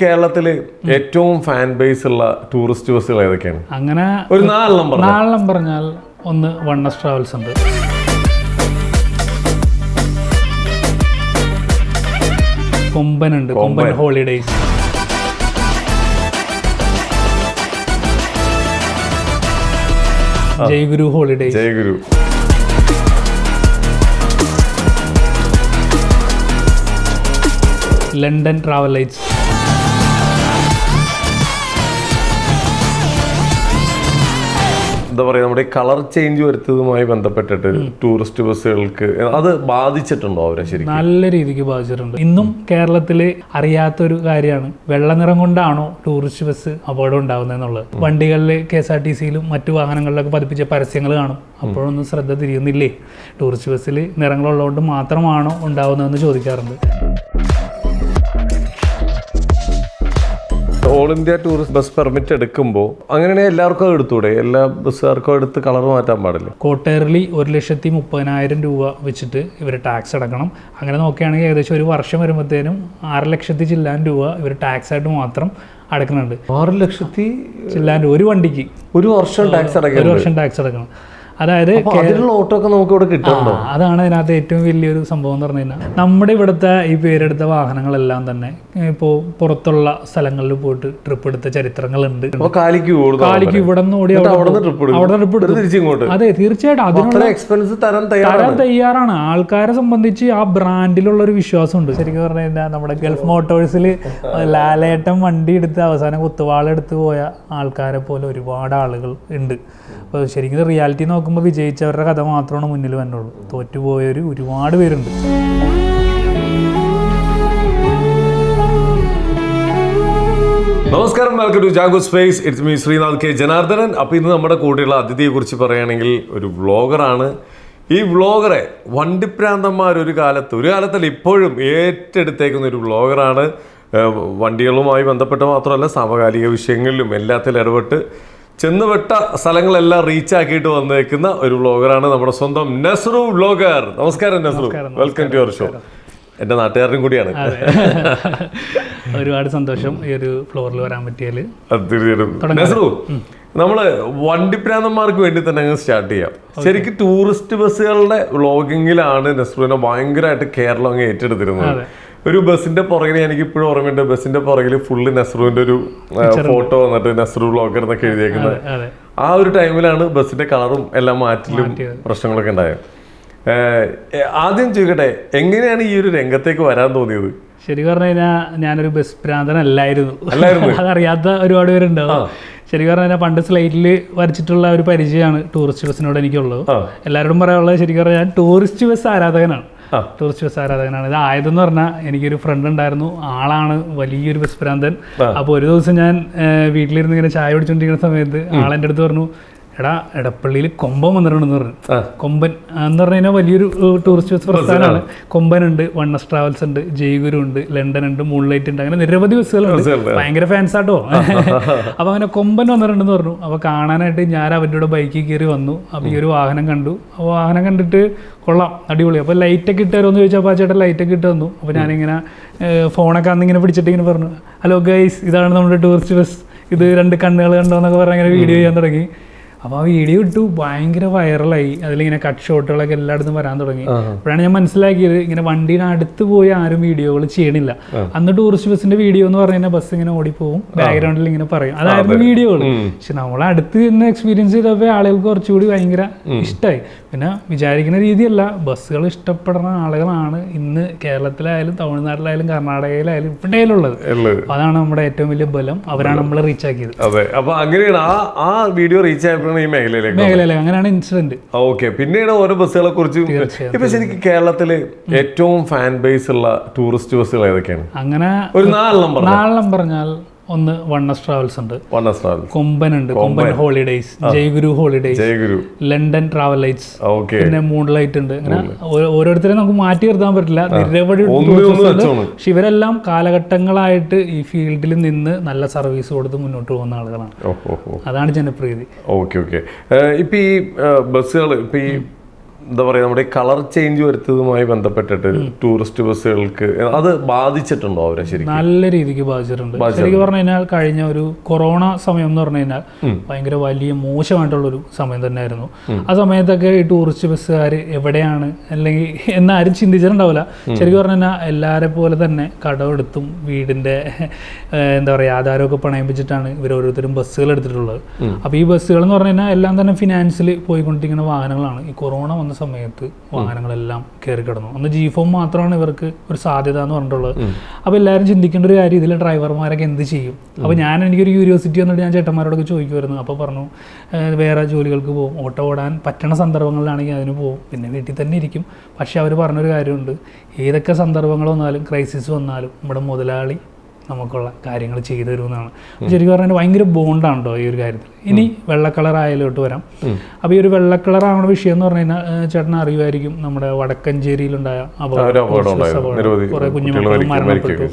കേരളത്തില് ഏറ്റവും fan base ഉള്ള ടൂറിസ്റ്റ് ബസ്സുകൾ ഏതൊക്കെയാണ്? അങ്ങനെ ഒരു നാലെണ്ണം പറഞ്ഞാൽ ഒന്ന് വണ്ണസ് ട്രാവൽസ് ഉണ്ട്, കൊമ്പൻ ഉണ്ട്, കൊമ്പൻ holidays, Jayaguru holidays, Jayaguru, London ട്രാവലൈറ്റ്സ്, എന്താ പറയുക, നമ്മുടെ കളർ ചേഞ്ച് വരുത്തതുമായി ബന്ധപ്പെട്ടിട്ട് ടൂറിസ്റ്റ് ബസ്സുകൾക്ക് അത് ബാധിച്ചിട്ടുണ്ടോ അവരെ? ശരിക്കും നല്ല രീതിക്ക് ബാധിച്ചിട്ടുണ്ട്. ഇന്നും കേരളത്തിൽ അറിയാത്തൊരു കാര്യമാണ് വെള്ള നിറം കൊണ്ടാണോ ടൂറിസ്റ്റ് ബസ് അപകടം ഉണ്ടാകുന്നത് എന്നുള്ളത്. വണ്ടികളിൽ KSRTCയിലും മറ്റു വാഹനങ്ങളിലൊക്കെ പതിപ്പിച്ച പരസ്യങ്ങൾ കാണും. അപ്പോഴൊന്നും ശ്രദ്ധ തിരിയുന്നില്ലേ, ടൂറിസ്റ്റ് ബസ്സിൽ നിറങ്ങളുള്ളതുകൊണ്ട് മാത്രമാണോ ഉണ്ടാകുന്നതെന്ന് ചോദിക്കാറുണ്ട്. All India tourist bus permit എടുക്കുമ്പോൾ അങ്ങനെയാണെങ്കിൽ എല്ലാവർക്കും എടുത്തൂടെ? എല്ലാ ബസ്സുകാർക്കും എടുത്ത് കളർ മാറ്റാൻ പാടില്ല? ക്വാർട്ടർലി 1,30,000 രൂപ വെച്ചിട്ട് ഇവർ ടാക്സ് അടക്കണം. അങ്ങനെ നോക്കുകയാണെങ്കിൽ ഏകദേശം ഒരു വർഷം വരുമ്പോഴത്തേനും 6 ലക്ഷത്തി ചില്ലാൻ രൂപ ഇവർ ടാക്സ് ആയിട്ട് മാത്രം അടക്കുന്നുണ്ട്. 6 ലക്ഷത്തി ചില്ലാൻ രൂപ ഒരു വണ്ടിക്ക് ഒരു വർഷം ടാക്സ് അടക്കണം. അതായത് ഓട്ടോ ഒക്കെ നമുക്ക് ഇവിടെ കിട്ടുന്നുണ്ടോ? അതാണ് അതിനകത്ത് ഏറ്റവും വലിയൊരു സംഭവം എന്ന് പറഞ്ഞു കഴിഞ്ഞാൽ, നമ്മുടെ ഇവിടുത്തെ ഈ പേരെടുത്ത വാഹനങ്ങളെല്ലാം തന്നെ ഇപ്പോൾ പുറത്തുള്ള സ്ഥലങ്ങളിൽ പോയിട്ട് ട്രിപ്പ് എടുത്ത ചരിത്രങ്ങളുണ്ട്. കാലിക്ക് ഇവിടെ നിന്ന് ഓടി അവിടെ ട്രിപ്പ് എടുത്തു. അതെ, തീർച്ചയായിട്ടും അതിനുള്ള എക്സ്പെൻസ് തരാൻ തയ്യാറാണ്. ആൾക്കാരെ സംബന്ധിച്ച് ആ ബ്രാൻഡിലുള്ള ഒരു വിശ്വാസമുണ്ട്. ശരിക്കും പറഞ്ഞു കഴിഞ്ഞാൽ നമ്മുടെ ഗൾഫ് മോട്ടോഴ്സിൽ ലാലേട്ടൻ വണ്ടി എടുത്ത് അവസാനം കുത്തുവാളെടുത്ത് പോയ ആൾക്കാരെ പോലെ ഒരുപാട് ആളുകൾ ഉണ്ട്. അപ്പോൾ ശരിക്കും റിയാലിറ്റി നോക്കുമ്പോൾ വിജയിച്ചവരുടെ കഥ മാത്രമാണ് മുന്നിൽ വന്നുള്ളൂ. തോറ്റുപോയവർ ഒരുപാട് പേരുണ്ട്. നമസ്കാരം, welcome to Jago space. It's me Sreenath K Janardhanan. അപ്പോൾ ഇന്ന് നമ്മുടെ കൂടെയുള്ള അതിഥിയെ കുറിച്ച് പറയുകയാണെങ്കിൽ ഒരു വ്ളോഗറാണ്. ഈ വ്ളോഗറെ വണ്ടിപ്രാന്തന്മാർ ഒരു കാലത്തല്ല ഇപ്പോഴും ഏറ്റെടുത്തേക്കുന്ന ഒരു വ്ളോഗറാണ്. വണ്ടികളുമായി ബന്ധപ്പെട്ട് മാത്രമല്ല, സമകാലിക വിഷയങ്ങളിലും എല്ലാത്തിലും ഇടപെട്ട് ചെന്നുപെട്ട സ്ഥലങ്ങളെല്ലാം റീച്ച് ആക്കിയിട്ട് വന്നേക്കുന്ന ഒരു വ്ളോഗറാണ് നമ്മുടെ സ്വന്തം നസ്രു വ്ളോഗർ. നമസ്കാരം Nasru, welcome to your show. എൻ്റെ നാട്ടുകാരനും കൂടിയാണ്. ഒരുപാട് സന്തോഷം ഈ ഒരു ഫ്ലോറിൽ വരാൻ പറ്റിയാൽ. തീർച്ചയായിട്ടും നസ്രു, നമ്മള് വണ്ടിപ്രാന്തന്മാർക്ക് വേണ്ടി തന്നെ അങ്ങ് സ്റ്റാർട്ട് ചെയ്യാം. ശരിക്കും ടൂറിസ്റ്റ് ബസ്സുകളുടെ വ്ളോഗിങ്ങിലാണ് നസ്രുവിനെ ഭയങ്കരമായിട്ട് കേരളം അങ്ങ് ഏറ്റെടുത്തിരുന്നത്. ഒരു ബസ്സിന്റെ പുറകിൽ എനിക്ക് ഇപ്പോഴും ഓർമ്മയുണ്ട്, ബസ്സിന്റെ പുറകിൽ ഫുള്ള് നസ്രുവിന്റെ ഒരു ഫോട്ടോ വന്നിട്ട് നസ്രു വ്ളോഗർ എന്നൊക്കെ എഴുതിയേക്കുന്നത്. ആ ഒരു ടൈമിലാണ് ബസ്സിന്റെ കളറും എല്ലാം മാറ്റിലും പ്രശ്നങ്ങളൊക്കെ ഉണ്ടായത്. ആദ്യം ചോദിക്കട്ടെ, എങ്ങനെയാണ് ഈ ഒരു രംഗത്തേക്ക് വരാൻ തോന്നിയത്? ശരിക്കും പറഞ്ഞു കഴിഞ്ഞാൽ ഞാനൊരു ബസ് ഭ്രാന്തനല്ലായിരുന്നു. അതറിയാത്ത ഒരുപാട് പേരുണ്ടാവും. ശരിക്കും പറഞ്ഞു കഴിഞ്ഞാൽ പണ്ട് സ്ലൈറ്റിൽ വരച്ചിട്ടുള്ള ഒരു പരിചയമാണ് ടൂറിസ്റ്റ് ബസ്സിനോട് എനിക്കുള്ളത്. എല്ലാവരോടും പറയാനുള്ളത് ശരിക്കും പറഞ്ഞാൽ ഞാൻ ടൂറിസ്റ്റ് ബസ് ആരാധകനാണ്. ഇത് ആയതെന്ന് പറഞ്ഞാൽ എനിക്കൊരു ഫ്രണ്ട് ഉണ്ടായിരുന്നു, ആളാണ് വലിയൊരു ബസ് ഭ്രാന്തൻ. അപ്പോൾ ഒരു ദിവസം ഞാൻ വീട്ടിലിരുന്ന് ഇങ്ങനെ ചായ കുടിച്ചോണ്ടിരിക്കുന്ന സമയത്ത് ആളെൻ്റെ അടുത്ത് പറഞ്ഞു, എടാ എടപ്പള്ളിയിൽ കൊമ്പൻ വന്നിട്ടുണ്ടെന്ന് പറഞ്ഞു. കൊമ്പൻ എന്ന് പറഞ്ഞു കഴിഞ്ഞാൽ വലിയൊരു ടൂറിസ്റ്റ് ബസ് പ്രസ്ഥാനമാണ്. കൊമ്പനുണ്ട്, വണ്ണസ് ട്രാവൽസ് ഉണ്ട്, ജയഗുരു ഉണ്ട്, ലണ്ടൻ ഉണ്ട്, മൂൺലൈറ്റ് ഉണ്ട്, അങ്ങനെ നിരവധി ബസ്സുകളുണ്ട്. ഭയങ്കര ഫാൻസ് ആട്ടോ. അപ്പോൾ അങ്ങനെ കൊമ്പൻ വന്നിട്ടുണ്ടെന്ന് പറഞ്ഞു. അപ്പോൾ കാണാനായിട്ട് ഞാൻ അവരുടെ കൂടെ ബൈക്കിൽ കയറി വന്നു. അപ്പോൾ ഈ ഒരു വാഹനം കണ്ടു. അപ്പോൾ വാഹനം കണ്ടിട്ട് കൊള്ളാം, അടിപൊളി. അപ്പോൾ ലൈറ്റൊക്കെ ഇട്ട് തരുമെന്ന് ചോദിച്ചപ്പോൾ ആ ചേട്ടൻ ലൈറ്റൊക്കെ ഇട്ട് തന്നു. അപ്പോൾ ഞാനിങ്ങനെ ഫോണൊക്കെ അന്നിങ്ങനെ പിടിച്ചിട്ട് ഇങ്ങനെ പറഞ്ഞു, ഹലോ ഗൈസ്, ഇതാണ് നമ്മുടെ ടൂറിസ്റ്റ് ബസ്, ഇത് 2 കണ്ണുകൾ കണ്ടോ എന്നൊക്കെ പറഞ്ഞ് അങ്ങനെ വീഡിയോ ചെയ്യാൻ തുടങ്ങി. അപ്പോൾ ആ വീഡിയോ ഇട്ടു, ഭയങ്കര വൈറലായി. അതിലിങ്ങനെ കട്ട് ഷോട്ടുകളൊക്കെ എല്ലായിടത്തും വരാൻ തുടങ്ങി. അപ്പോഴാണ് ഞാൻ മനസ്സിലാക്കിയത് ഇങ്ങനെ വണ്ടീനെ അടുത്ത് പോയി ആരും വീഡിയോകൾ ചെയ്യണില്ല. അന്ന് ടൂറിസ്റ്റ് ബസ്സിന്റെ വീഡിയോ എന്ന് പറഞ്ഞു കഴിഞ്ഞാൽ ബസ് ഇങ്ങനെ ഓടിപ്പോവും, ബാക്ക്ഗ്രൗണ്ടിൽ ഇങ്ങനെ പറയും, അതായിരുന്നു വീഡിയോകൾ. പക്ഷെ നമ്മൾ അടുത്ത് നിന്ന് എക്സ്പീരിയൻസ് ചെയ്തപ്പോൾ ആളുകൾക്ക് കുറച്ചുകൂടി ഭയങ്കര ഇഷ്ടമായി. പിന്നെ വിചാരിക്കുന്ന രീതിയല്ല, ബസ്സുകൾ ഇഷ്ടപ്പെടുന്ന ആളുകളാണ് ഇന്ന് കേരളത്തിലായാലും തമിഴ്നാട്ടിലായാലും കർണാടകയിലായാലും ഇവിടെയുള്ളത്. അതാണ് നമ്മുടെ ഏറ്റവും വലിയ ബലം. അവരാണ് നമ്മളെ റീച്ച് ആക്കിയത്. ആ വീഡിയോ റീച്ച് ആയപ്പോൾ ഈ മേഖലയിലേക്ക് അങ്ങനെയാണ് ഇൻസിഡന്റ്. ഓക്കെ, പിന്നീട് ഓരോ ബസ്സുകളെ കുറിച്ച് ഇപ്പൊ ശരിക്കും കേരളത്തില് ഏറ്റവും ഫാൻ ബേസ് ഉള്ള ടൂറിസ്റ്റ് ബസ്സുകൾ ഏതൊക്കെയാണ്? അങ്ങനെ ഒരു നാലെണ്ണം പറഞ്ഞാൽ ഒന്ന് വണ്ണസ് ട്രാവൽസ് ഉണ്ട്, കൊമ്പൻ ഉണ്ട്, കൊമ്പൻ ഹോളിഡേയ്സ്, ജയഗുരു ഹോളിഡേയ്സ്, ലണ്ടൻ ട്രാവലൈറ്റ്സ്, പിന്നെ മൂൺലൈറ്റ് ഉണ്ട്. അങ്ങനെ ഓരോരുത്തരെ നമുക്ക് മാറ്റി നിർത്താൻ പറ്റില്ല, നിരവധി. പക്ഷെ ഇവരെല്ലാം കാലഘട്ടങ്ങളായിട്ട് ഈ ഫീൽഡിൽ നിന്ന് നല്ല സർവീസ് കൊടുത്ത് മുന്നോട്ട് പോകുന്ന ആളുകളാണ്. അതാണ് ജനപ്രീതി. ഓക്കെ. ഇപ്പൊ ഈ ബസ്സുകൾ ഇപ്പൊ ഈ എന്താ പറയുക, നമ്മുടെ ഈ കളർ ചേഞ്ച് വരുത്തതുമായി ബന്ധപ്പെട്ടിട്ട് ടൂറിസ്റ്റ് ബസ്സുകൾക്ക് അത് ബാധിച്ചിട്ടുണ്ടോ അവരെ? ശരിക്കും നല്ല രീതിക്ക് ബാധിച്ചിട്ടുണ്ട്. ശരിക്കും പറഞ്ഞു കഴിഞ്ഞാൽ കഴിഞ്ഞ ഒരു കൊറോണ സമയം എന്ന് പറഞ്ഞു കഴിഞ്ഞാൽ ഭയങ്കര വലിയ മോശമായിട്ടുള്ളൊരു സമയം തന്നെയായിരുന്നു. ആ സമയത്തൊക്കെ ഈ ടൂറിസ്റ്റ് ബസ്സുകാർ എവിടെയാണ് അല്ലെങ്കിൽ എന്നാരും ചിന്തിച്ചിട്ടുണ്ടാവില്ല. ശരിക്കും പറഞ്ഞു കഴിഞ്ഞാൽ എല്ലാവരെ പോലെ തന്നെ കടമെടുത്തും വീടിൻ്റെ എന്താ പറയുക ആധാരമൊക്കെ പണയിപ്പിച്ചിട്ടാണ് ഇവർ ഓരോരുത്തരും ബസ്സുകൾ എടുത്തിട്ടുള്ളത്. അപ്പോൾ ഈ ബസ്സുകൾ എന്ന് പറഞ്ഞു കഴിഞ്ഞാൽ എല്ലാം തന്നെ ഫിനാൻസിൽ പോയിക്കൊണ്ടിരിക്കുന്ന വാഹനങ്ങളാണ്. ഈ കൊറോണ വന്ന സമയത്ത് വാഹനങ്ങളെല്ലാം കയറി കിടന്നു. അന്ന് G-Form മാത്രമാണ് ഇവർക്ക് ഒരു സാധ്യത എന്ന് പറഞ്ഞിട്ടുള്ളത്. അപ്പോൾ എല്ലാവരും ചിന്തിക്കേണ്ട ഒരു കാര്യം, ഇതിൽ ഡ്രൈവർമാരൊക്കെ എന്ത് ചെയ്യും? അപ്പോൾ എനിക്കൊരു ക്യൂരിയോസിറ്റി വന്നിട്ട് ഞാൻ ചേട്ടന്മാരോടൊക്കെ ചോദിക്കുമായിരുന്നു. അപ്പോൾ പറഞ്ഞു വേറെ ജോലികൾക്ക് പോകും, ഓട്ടോ ഓടാൻ പറ്റണ സന്ദർഭങ്ങളിലാണെങ്കിൽ അതിന് പോകും, പിന്നെ വീട്ടിൽ തന്നെ ഇരിക്കും. പക്ഷേ അവർ പറഞ്ഞൊരു കാര്യമുണ്ട്, ഏതൊക്കെ സന്ദർഭങ്ങൾ വന്നാലും ക്രൈസിസ് വന്നാലും നമ്മുടെ മുതലാളി നമുക്കുള്ള കാര്യങ്ങൾ ചെയ്തു തരുമെന്നാണ്. ശരിക്കും പറഞ്ഞാൽ ഭയങ്കര ബോണ്ടാണ് കേട്ടോ ഈ ഒരു കാര്യത്തിൽ. ഇനി വെള്ള കളർ ആയാലോട്ട് വരാം. അപ്പോൾ ഈ ഒരു വെള്ള കളർ ആവുന്ന വിഷയം എന്ന് പറഞ്ഞു കഴിഞ്ഞാൽ ചേട്ടന് അറിയുമായിരിക്കും, നമ്മുടെ വടക്കഞ്ചേരിയിലുണ്ടായ അപകടം, കുറേ കുഞ്ഞുമക്കൾ മരണപ്പെട്ടു.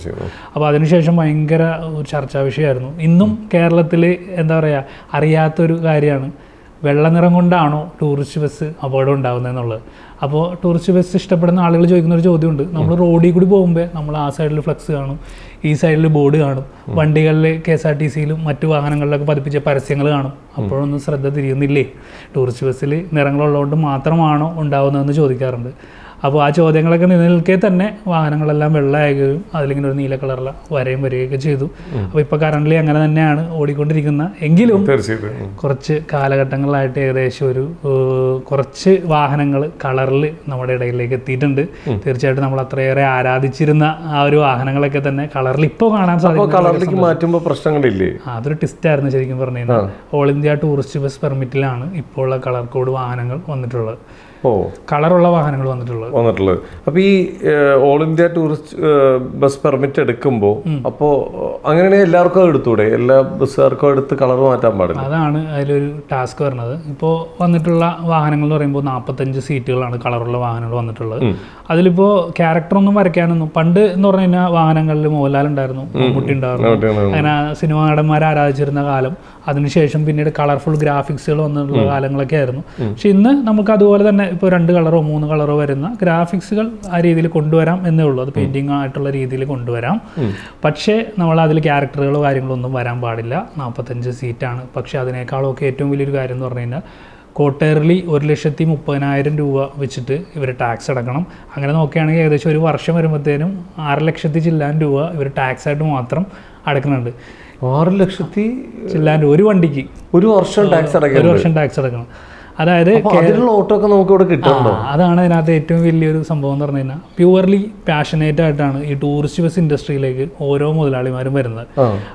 അപ്പോൾ അതിനുശേഷം ഭയങ്കര ഒരു ചർച്ചാ വിഷയമായിരുന്നു. ഇന്നും കേരളത്തിൽ എന്താ പറയുക അറിയാത്തൊരു കാര്യമാണ്, വെള്ള നിറം കൊണ്ടാണോ ടൂറിസ്റ്റ് ബസ് അപകടം ഉണ്ടാകുന്നതെന്നുള്ളത്. അപ്പോൾ ടൂറിസ്റ്റ് ബസ് ഇഷ്ടപ്പെടുന്ന ആളുകൾ ചോദിക്കുന്നൊരു ചോദ്യമുണ്ട്. നമ്മൾ റോഡിൽ കൂടി പോകുമ്പോൾ നമ്മൾ ആ സൈഡിൽ ഫ്ലക്സ് കാണും, ഈ സൈഡിൽ ബോർഡ് കാണും, വണ്ടികളിൽ KSRTCയിലും മറ്റു വാഹനങ്ങളിലൊക്കെ പതിപ്പിച്ച പരസ്യങ്ങൾ കാണും. അപ്പോഴൊന്നും ശ്രദ്ധ തിരിയുന്നില്ലേ? ടൂറിസ്റ്റ് ബസ്സിൽ നിറങ്ങളുള്ളതുകൊണ്ട് മാത്രമാണോ ഉണ്ടാകുന്നതെന്ന് ചോദിക്കാറുണ്ട്. അപ്പോൾ ആ ചോദ്യങ്ങളൊക്കെ നിലനിൽക്കെ തന്നെ വാഹനങ്ങളെല്ലാം വെള്ളമാകുകയും അതിലിങ്ങനെ ഒരു നീല കളറിലെ വരയും വരികയൊക്കെ ചെയ്തു. അപ്പോൾ ഇപ്പോൾ കറൻ്റ് അങ്ങനെ തന്നെയാണ് ഓടിക്കൊണ്ടിരിക്കുന്ന. എങ്കിലും കുറച്ച് കാലഘട്ടങ്ങളായിട്ട് ഏകദേശം ഒരു കുറച്ച് വാഹനങ്ങൾ കളറിൽ നമ്മുടെ ഇടയിലേക്ക് എത്തിയിട്ടുണ്ട്. തീർച്ചയായിട്ടും നമ്മൾ അത്രയേറെ ആരാധിച്ചിരുന്ന ആ ഒരു വാഹനങ്ങളൊക്കെ തന്നെ കളറിൽ ഇപ്പോൾ കാണാൻ സാധിക്കും. മാറ്റുമ്പോൾ പ്രശ്നങ്ങളില്ലേ? അതൊരു ടിസ്റ്റായിരുന്നു ശരിക്കും പറഞ്ഞു കഴിഞ്ഞാൽ. ഓൾ ഇന്ത്യ ടൂറിസ്റ്റ് ബസ് പെർമിറ്റിലാണ് ഇപ്പോൾ ഉള്ള കളർ കോഡ് വാഹനങ്ങൾ വന്നിട്ടുള്ളത്. കളറുള്ള വാഹനങ്ങൾ വന്നിട്ടുള്ളത്. അപ്പോൾ ഈ all India tourist bus permit എടുക്കുമ്പോൾ അപ്പോൾ അങ്ങനെയാണെങ്കിൽ എല്ലാവർക്കും അത് എടുത്തൂടെ? എല്ലാ ബസ്സുകാർക്കും എടുത്ത് കളർ മാറ്റാൻ പാടില്ല? അതാണ് അതിലൊരു ടാസ്ക് വരുന്നത്. ഇപ്പോൾ വന്നിട്ടുള്ള വാഹനങ്ങൾ എന്ന് പറയുമ്പോൾ 45 സീറ്റുകളാണ് കളറുള്ള വാഹനങ്ങൾ വന്നിട്ടുള്ളത്. അതിലിപ്പോൾ ക്യാരക്ടറൊന്നും വരയ്ക്കാനൊന്നും, പണ്ട് എന്ന് പറഞ്ഞു കഴിഞ്ഞാൽ വാഹനങ്ങളിൽ മോഹൻലാൽ ഉണ്ടായിരുന്നു, മമ്മൂട്ടി ഉണ്ടായിരുന്നു, അങ്ങനെ സിനിമാ നടന്മാരെ ആരാധിച്ചിരുന്ന കാലം. അതിനുശേഷം പിന്നീട് കളർഫുൾ ഗ്രാഫിക്സുകൾ വന്നിട്ടുള്ള കാലങ്ങളൊക്കെ ആയിരുന്നു. പക്ഷെ ഇന്ന് നമുക്ക് അതുപോലെ തന്നെ ഇപ്പോൾ 2 കളറോ 3 കളറോ വരുന്ന ഗ്രാഫിക്സുകൾ ആ രീതിയിൽ കൊണ്ടുവരാം എന്നേ ഉള്ളൂ. അത് പെയിൻറ്റിങ് ആയിട്ടുള്ള രീതിയിൽ കൊണ്ടുവരാം. പക്ഷേ നമ്മൾ അതിൽ ക്യാരക്ടറുകളോ കാര്യങ്ങളോ ഒന്നും വരാൻ പാടില്ല. 45 സീറ്റാണ്. പക്ഷേ അതിനേക്കാളൊക്കെ ഏറ്റവും വലിയൊരു കാര്യം എന്ന് പറഞ്ഞു കഴിഞ്ഞാൽ ക്വാർട്ടർലി 1,30,000 രൂപ വെച്ചിട്ട് ഇവർ ടാക്സ് അടക്കണം. അങ്ങനെ നോക്കുകയാണെങ്കിൽ ഏകദേശം ഒരു വർഷം വരുമ്പോഴത്തേനും 6 ലക്ഷത്തി ചില്ലാൻ രൂപ ഇവർ ടാക്സ് ആയിട്ട് മാത്രം അടക്കുന്നുണ്ട്. 6 ലക്ഷത്തി ചില്ലാൻ രൂപ ഒരു വണ്ടിക്ക് ഒരു വർഷം ടാക്സ് അടക്കണം. അതായത് ഓട്ടോ ഒക്കെ നമുക്ക് ഇവിടെ കിട്ടുന്നുണ്ടോ? അതാണ് അതിനകത്ത് ഏറ്റവും വലിയൊരു സംഭവം എന്ന് പറഞ്ഞു കഴിഞ്ഞാൽ, പ്യുവർലി പാഷനേറ്റ് ആയിട്ടാണ് ഈ ടൂറിസ്റ്റ് ബസ് ഇൻഡസ്ട്രിയിലേക്ക് ഓരോ മുതലാളിമാരും വരുന്നത്.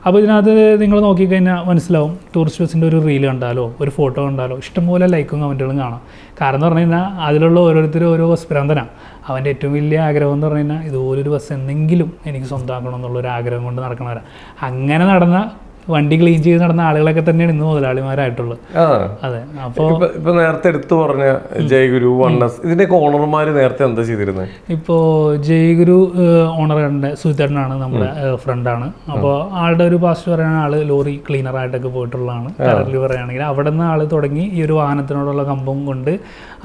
അപ്പോൾ ഇതിനകത്ത് നിങ്ങൾ നോക്കിക്കഴിഞ്ഞാൽ മനസ്സിലാവും, ടൂറിസ്റ്റ് ബസ്സിൻ്റെ ഒരു റീൽ കണ്ടാലോ ഒരു ഫോട്ടോ കണ്ടാലോ ഇഷ്ടംപോലെ ലൈക്കും കമൻറ്റുകളും കാണാം. കാരണം എന്ന് പറഞ്ഞു കഴിഞ്ഞാൽ അതിലുള്ള ഓരോരുത്തരും ഓരോ ബസ് ഭ്രാന്തനാണ്. അവൻ്റെ ഏറ്റവും വലിയ ആഗ്രഹം എന്ന് പറഞ്ഞു കഴിഞ്ഞാൽ ഇതുപോലൊരു ബസ് എന്തെങ്കിലും എനിക്ക് സ്വന്തമാക്കണം എന്നുള്ളൊരു ആഗ്രഹം കൊണ്ട് നടക്കണവരാണ്. അങ്ങനെ നടന്ന വണ്ടി ക്ലീൻ ചെയ്ത് നടന്ന ആളുകളൊക്കെ തന്നെയാണ് ഇന്ന് മുതലാളിമാരായിട്ടുള്ളത്. അതെ. അപ്പോൾ ഇപ്പൊ നേരത്തെ എടുത്തു പറഞ്ഞ ജയഗുരു, വണ്ണസ്, ഇതിന്റെയൊക്കെ ഓണർമാർ നേരത്തെ എന്താ ചെയ്തിരുന്നത്? ഇപ്പോൾ ജയഗുരു ഓണറിന്റെ സുധേട്ടനാണ്, നമ്മുടെ ഫ്രണ്ടാണ്. അപ്പോൾ ആളുടെ ഒരു പാസ്റ്റ് പറയുന്ന ആള് ലോറി ക്ലീനറായിട്ടൊക്കെ പോയിട്ടുള്ളതാണ്. കറന്റ് പറയുകയാണെങ്കിൽ അവിടെ നിന്ന് ആള് തുടങ്ങി ഈ ഒരു വാഹനത്തിനോടുള്ള കമ്പം കൊണ്ട്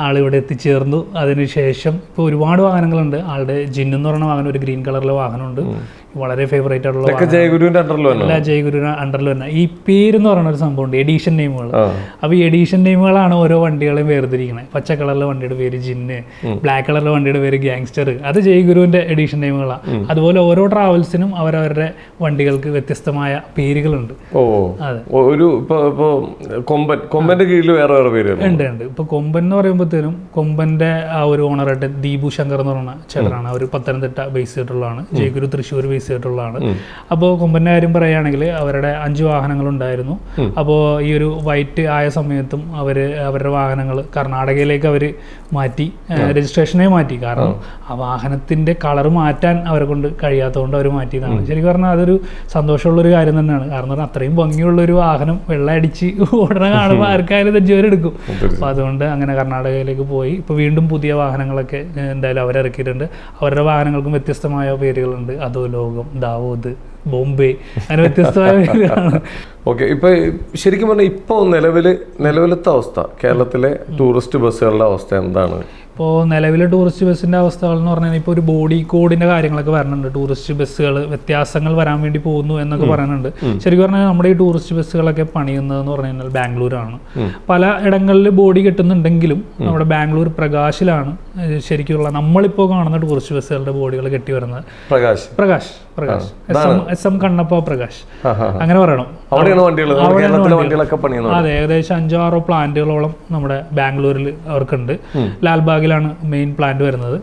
ആളിവിടെ എത്തിച്ചേർന്നു. അതിനുശേഷം ഇപ്പോൾ ഒരുപാട് വാഹനങ്ങളുണ്ട്. ആളുടെ ജിന്ന് എന്ന് പറയുന്ന വാഹനം, ഒരു ഗ്രീൻ കളറിലെ വാഹനമുണ്ട്, വളരെ ഫേവറേറ്റ് ആയിട്ടുള്ള ജയഗുരുവിന്റെ എല്ലാ ജയഗുരുവിന്റെ അണ്ടറിൽ തന്നെ. ഈ പേരെന്ന് പറയുന്ന ഒരു സംഭവമുണ്ട്, എഡീഷൻ നെയിമുകൾ. അപ്പോൾ ഈ എഡീഷൻ നെയിമുകളാണ് ഓരോ വണ്ടികളെയും വേർതിരിക്കുന്നത്. പച്ച കളറിലെ വണ്ടിയുടെ പേര് ജിന്ന്, ബ്ലാക്ക് കളറിലെ വണ്ടിയുടെ പേര് ഗ്യാങ്സ്റ്റർ, അത് ജയഗുരുവിന്റെ എഡീഷൻ നെയിമുകളാണ്. അതുപോലെ ഓരോ ട്രാവൽസിനും അവരവരുടെ വണ്ടികൾക്ക് വ്യത്യസ്തമായ പേരുകളുണ്ട്. അതെ. ഒരു കൊമ്പന്റെ കീഴിൽ വേറെ വേറെ പേര് ഉണ്ട്. ഇപ്പൊ കൊമ്പൻ എന്ന് പറയുമ്പോഴത്തേനും കൊമ്പന്റെ ആ ഒരു ഓണറായിട്ട് ദീപു ശങ്കർ എന്ന് പറയുന്ന ചേട്ടനാണ്. അവർ പത്തനംതിട്ട ബേസ് ചെയ്തിട്ടുള്ളതാണ്. ജയഗുരു തൃശ്ശൂർ ബേസ് ചെയ്തിട്ടുള്ളതാണ്. അപ്പോൾ കൊമ്പന്റെ കാര്യം പറയുകയാണെങ്കിൽ അവരുടെ 5 വാഹനങ്ങളുണ്ടായിരുന്നു. അപ്പോൾ ഈ ഒരു വൈറ്റ് ആയ സമയത്തും അവരുടെ വാഹനങ്ങൾ കർണാടകയിലേക്ക് അവർ മാറ്റി, രജിസ്ട്രേഷനെ മാറ്റി. കാരണം ആ വാഹനത്തിന്റെ കളർ മാറ്റാൻ അവരെ കൊണ്ട് കഴിയാത്തതുകൊണ്ട് അവർ മാറ്റിയതാണ്. ശരിക്കും പറഞ്ഞാൽ അതൊരു സന്തോഷമുള്ളൊരു കാര്യം തന്നെയാണ്. കാരണം അത്രയും ഭംഗിയുള്ളൊരു വാഹനം വെള്ളമടിച്ച് ഓടണ കാണുമ്പോൾ ആർക്കായാലും നെഞ്ചുവരെടുക്കും. അപ്പോൾ അതുകൊണ്ട് അങ്ങനെ കർണാടകയിലേക്ക് പോയി. ഇപ്പോൾ വീണ്ടും പുതിയ വാഹനങ്ങളൊക്കെ എന്തായാലും അവരിറക്കിയിട്ടുണ്ട്. അവരുടെ വാഹനങ്ങൾക്കും വ്യത്യസ്തമായ പേരുകളുണ്ട്. അതോ ലോകം, ദാവൂദ്, ബോംബെ, അങ്ങനെ വ്യത്യസ്തമായ പേരുകളാണ്. ഓക്കെ. ഇപ്പൊ ശരിക്കും പറഞ്ഞാൽ ഇപ്പോൾ നിലവിലത്തെ അവസ്ഥ, കേരളത്തിലെ ടൂറിസ്റ്റ് ബസ്സുകളുടെ അവസ്ഥ എന്താണ്? ഇപ്പോൾ നിലവിലെ ടൂറിസ്റ്റ് ബസ്സിൻ്റെ അവസ്ഥകൾ എന്ന് പറഞ്ഞാൽ ഇപ്പോൾ ഒരു ബോഡി കോഡിൻ്റെ കാര്യങ്ങളൊക്കെ വരുന്നുണ്ട്. ടൂറിസ്റ്റ് ബസ്സുകൾ വ്യത്യാസങ്ങൾ വരാൻ വേണ്ടി പോകുന്നു എന്നൊക്കെ പറയുന്നുണ്ട്. ശരിക്കും പറഞ്ഞാൽ നമ്മുടെ ഈ ടൂറിസ്റ്റ് ബസ്സുകളൊക്കെ പണിയുന്നതെന്ന് പറഞ്ഞു കഴിഞ്ഞാൽ ബാംഗ്ലൂരാണ്. പല ഇടങ്ങളിൽ ബോഡി കിട്ടുന്നുണ്ടെങ്കിലും നമ്മുടെ ബാംഗ്ലൂർ പ്രകാശിലാണ് ശരിക്കുള്ള നമ്മളിപ്പോൾ കാണുന്ന ടൂറിസ്റ്റ് ബസ്സുകളുടെ ബോഡികൾ കെട്ടി വരുന്നത്. പ്രകാശ് SM കണ്ണപ്പ പ്രകാശ് അങ്ങനെ പറയണം. അതെ, ഏകദേശം 5-6 പ്ലാന്റുകളോളം നമ്മുടെ ബാംഗ്ലൂരിൽ അവർക്കുണ്ട്. ലാൽബാഗിലാണ് മെയിൻ പ്ലാന്റ് വരുന്നത്.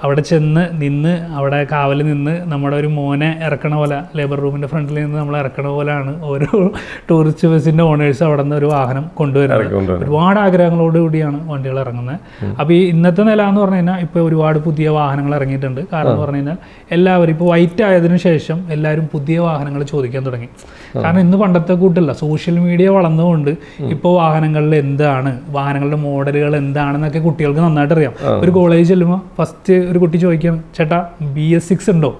അവിടെ ചെന്ന് നിന്ന് അവിടെ കാവലിൽ നിന്ന് നമ്മുടെ ഒരു മോനെ ഇറക്കണ പോലെ, ലേബർ റൂമിന്റെ ഫ്രണ്ടിൽ നിന്ന് നമ്മൾ ഇറക്കണ പോലെയാണ് ഓരോ ടൂറിസ്റ്റ് ബസ്സിന്റെ ഓണേഴ്സ് അവിടെ നിന്ന് ഒരു വാഹനം കൊണ്ടുവരുന്നത്. ഒരുപാട് ആഗ്രഹങ്ങളോട് കൂടിയാണ് വണ്ടികൾ ഇറങ്ങുന്നത്. അപ്പോൾ ഈ ഇന്നത്തെ നില എന്ന് പറഞ്ഞു കഴിഞ്ഞാൽ ഇപ്പോൾ ഒരുപാട് പുതിയ വാഹനങ്ങൾ ഇറങ്ങിയിട്ടുണ്ട്. കാരണം എന്ന് പറഞ്ഞു കഴിഞ്ഞാൽ എല്ലാവരും ഇപ്പോൾ വൈറ്റ് ആയതിനു ശേഷം എല്ലാവരും പുതിയ വാഹനങ്ങൾ ചോദിക്കാൻ തുടങ്ങി. കാരണം ഇന്ന് പണ്ടത്തെ കൂട്ടല്ല, സോഷ്യൽ മീഡിയ വളർന്നുകൊണ്ട് ഇപ്പോൾ വാഹനങ്ങളിൽ എന്താണ്, വാഹനങ്ങളുടെ മോഡലുകൾ എന്താണെന്നൊക്കെ കുട്ടികൾക്ക് നന്നായിട്ട് അറിയാം. ഒരു കോളേജ് ചെല്ലുമ്പോൾ ഫസ്റ്റ് ഒരു കുട്ടി ചോദിക്കാം, ചേട്ടാ BS6 ഉണ്ടോ,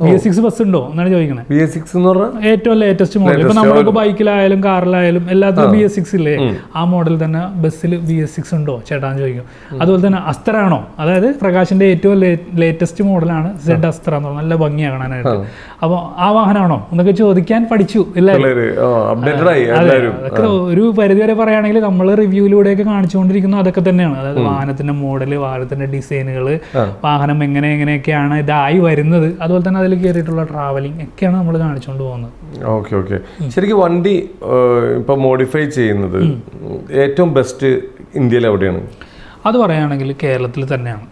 BS6 ബസ് ഉണ്ടോ എന്നാണ് ചോദിക്കുന്നത്. BS6 എന്ന് പറഞ്ഞാൽ ഏറ്റവും ലേറ്റസ്റ്റ് മോഡൽ. ഇപ്പൊ നമ്മൾക്ക് ബൈക്കിലായാലും കാറിലായാലും എല്ലാത്തിലും BS6 ഇല്ലേ, ആ മോഡൽ തന്നെ ബസ്സിൽ BS6 ഉണ്ടോ ചേട്ടാന്ന് ചോദിക്കും. അതുപോലെ തന്നെ അസ്ത്ര ആണോ, അതായത് പ്രകാശിന്റെ ഏറ്റവും ലേറ്റസ്റ്റ് മോഡലാണ് Z അസ്ത്ര എന്ന് പറഞ്ഞാൽ നല്ല ഭംഗിയാണ് കാണാനായിട്ട്. അപ്പോൾ ആ വാഹനമാണോ എന്നൊക്കെ ചോദിക്കാൻ പഠിച്ചു അതൊക്കെ ഒരു പരിധിവരെ പറയുകയാണെങ്കിൽ നമ്മൾ റിവ്യൂയിലൂടെയൊക്കെ കാണിച്ചുകൊണ്ടിരിക്കുന്നത് അതൊക്കെ തന്നെയാണ്. അതായത് വാഹനത്തിന്റെ മോഡല്, വാഹനത്തിന്റെ ഡിസൈനുകൾ, വാഹനം എങ്ങനെയൊക്കെയാണ് ഇതായി വരുന്നത്, അതുപോലെ തന്നെ അതിൽ കയറിയിട്ടുള്ള ട്രാവലിംഗ് ഒക്കെയാണ് നമ്മൾ കാണിച്ചുകൊണ്ട് പോകുന്നത്. ഓക്കെ. ശരിക്കും വണ്ടി ഇപ്പൊ മോഡിഫൈ ചെയ്യുന്നത് ഏറ്റവും ബെസ്റ്റ് ഇന്ത്യയിൽ എവിടെയാണ്? അത് പറയുകയാണെങ്കിൽ കേരളത്തിൽ തന്നെയാണ്.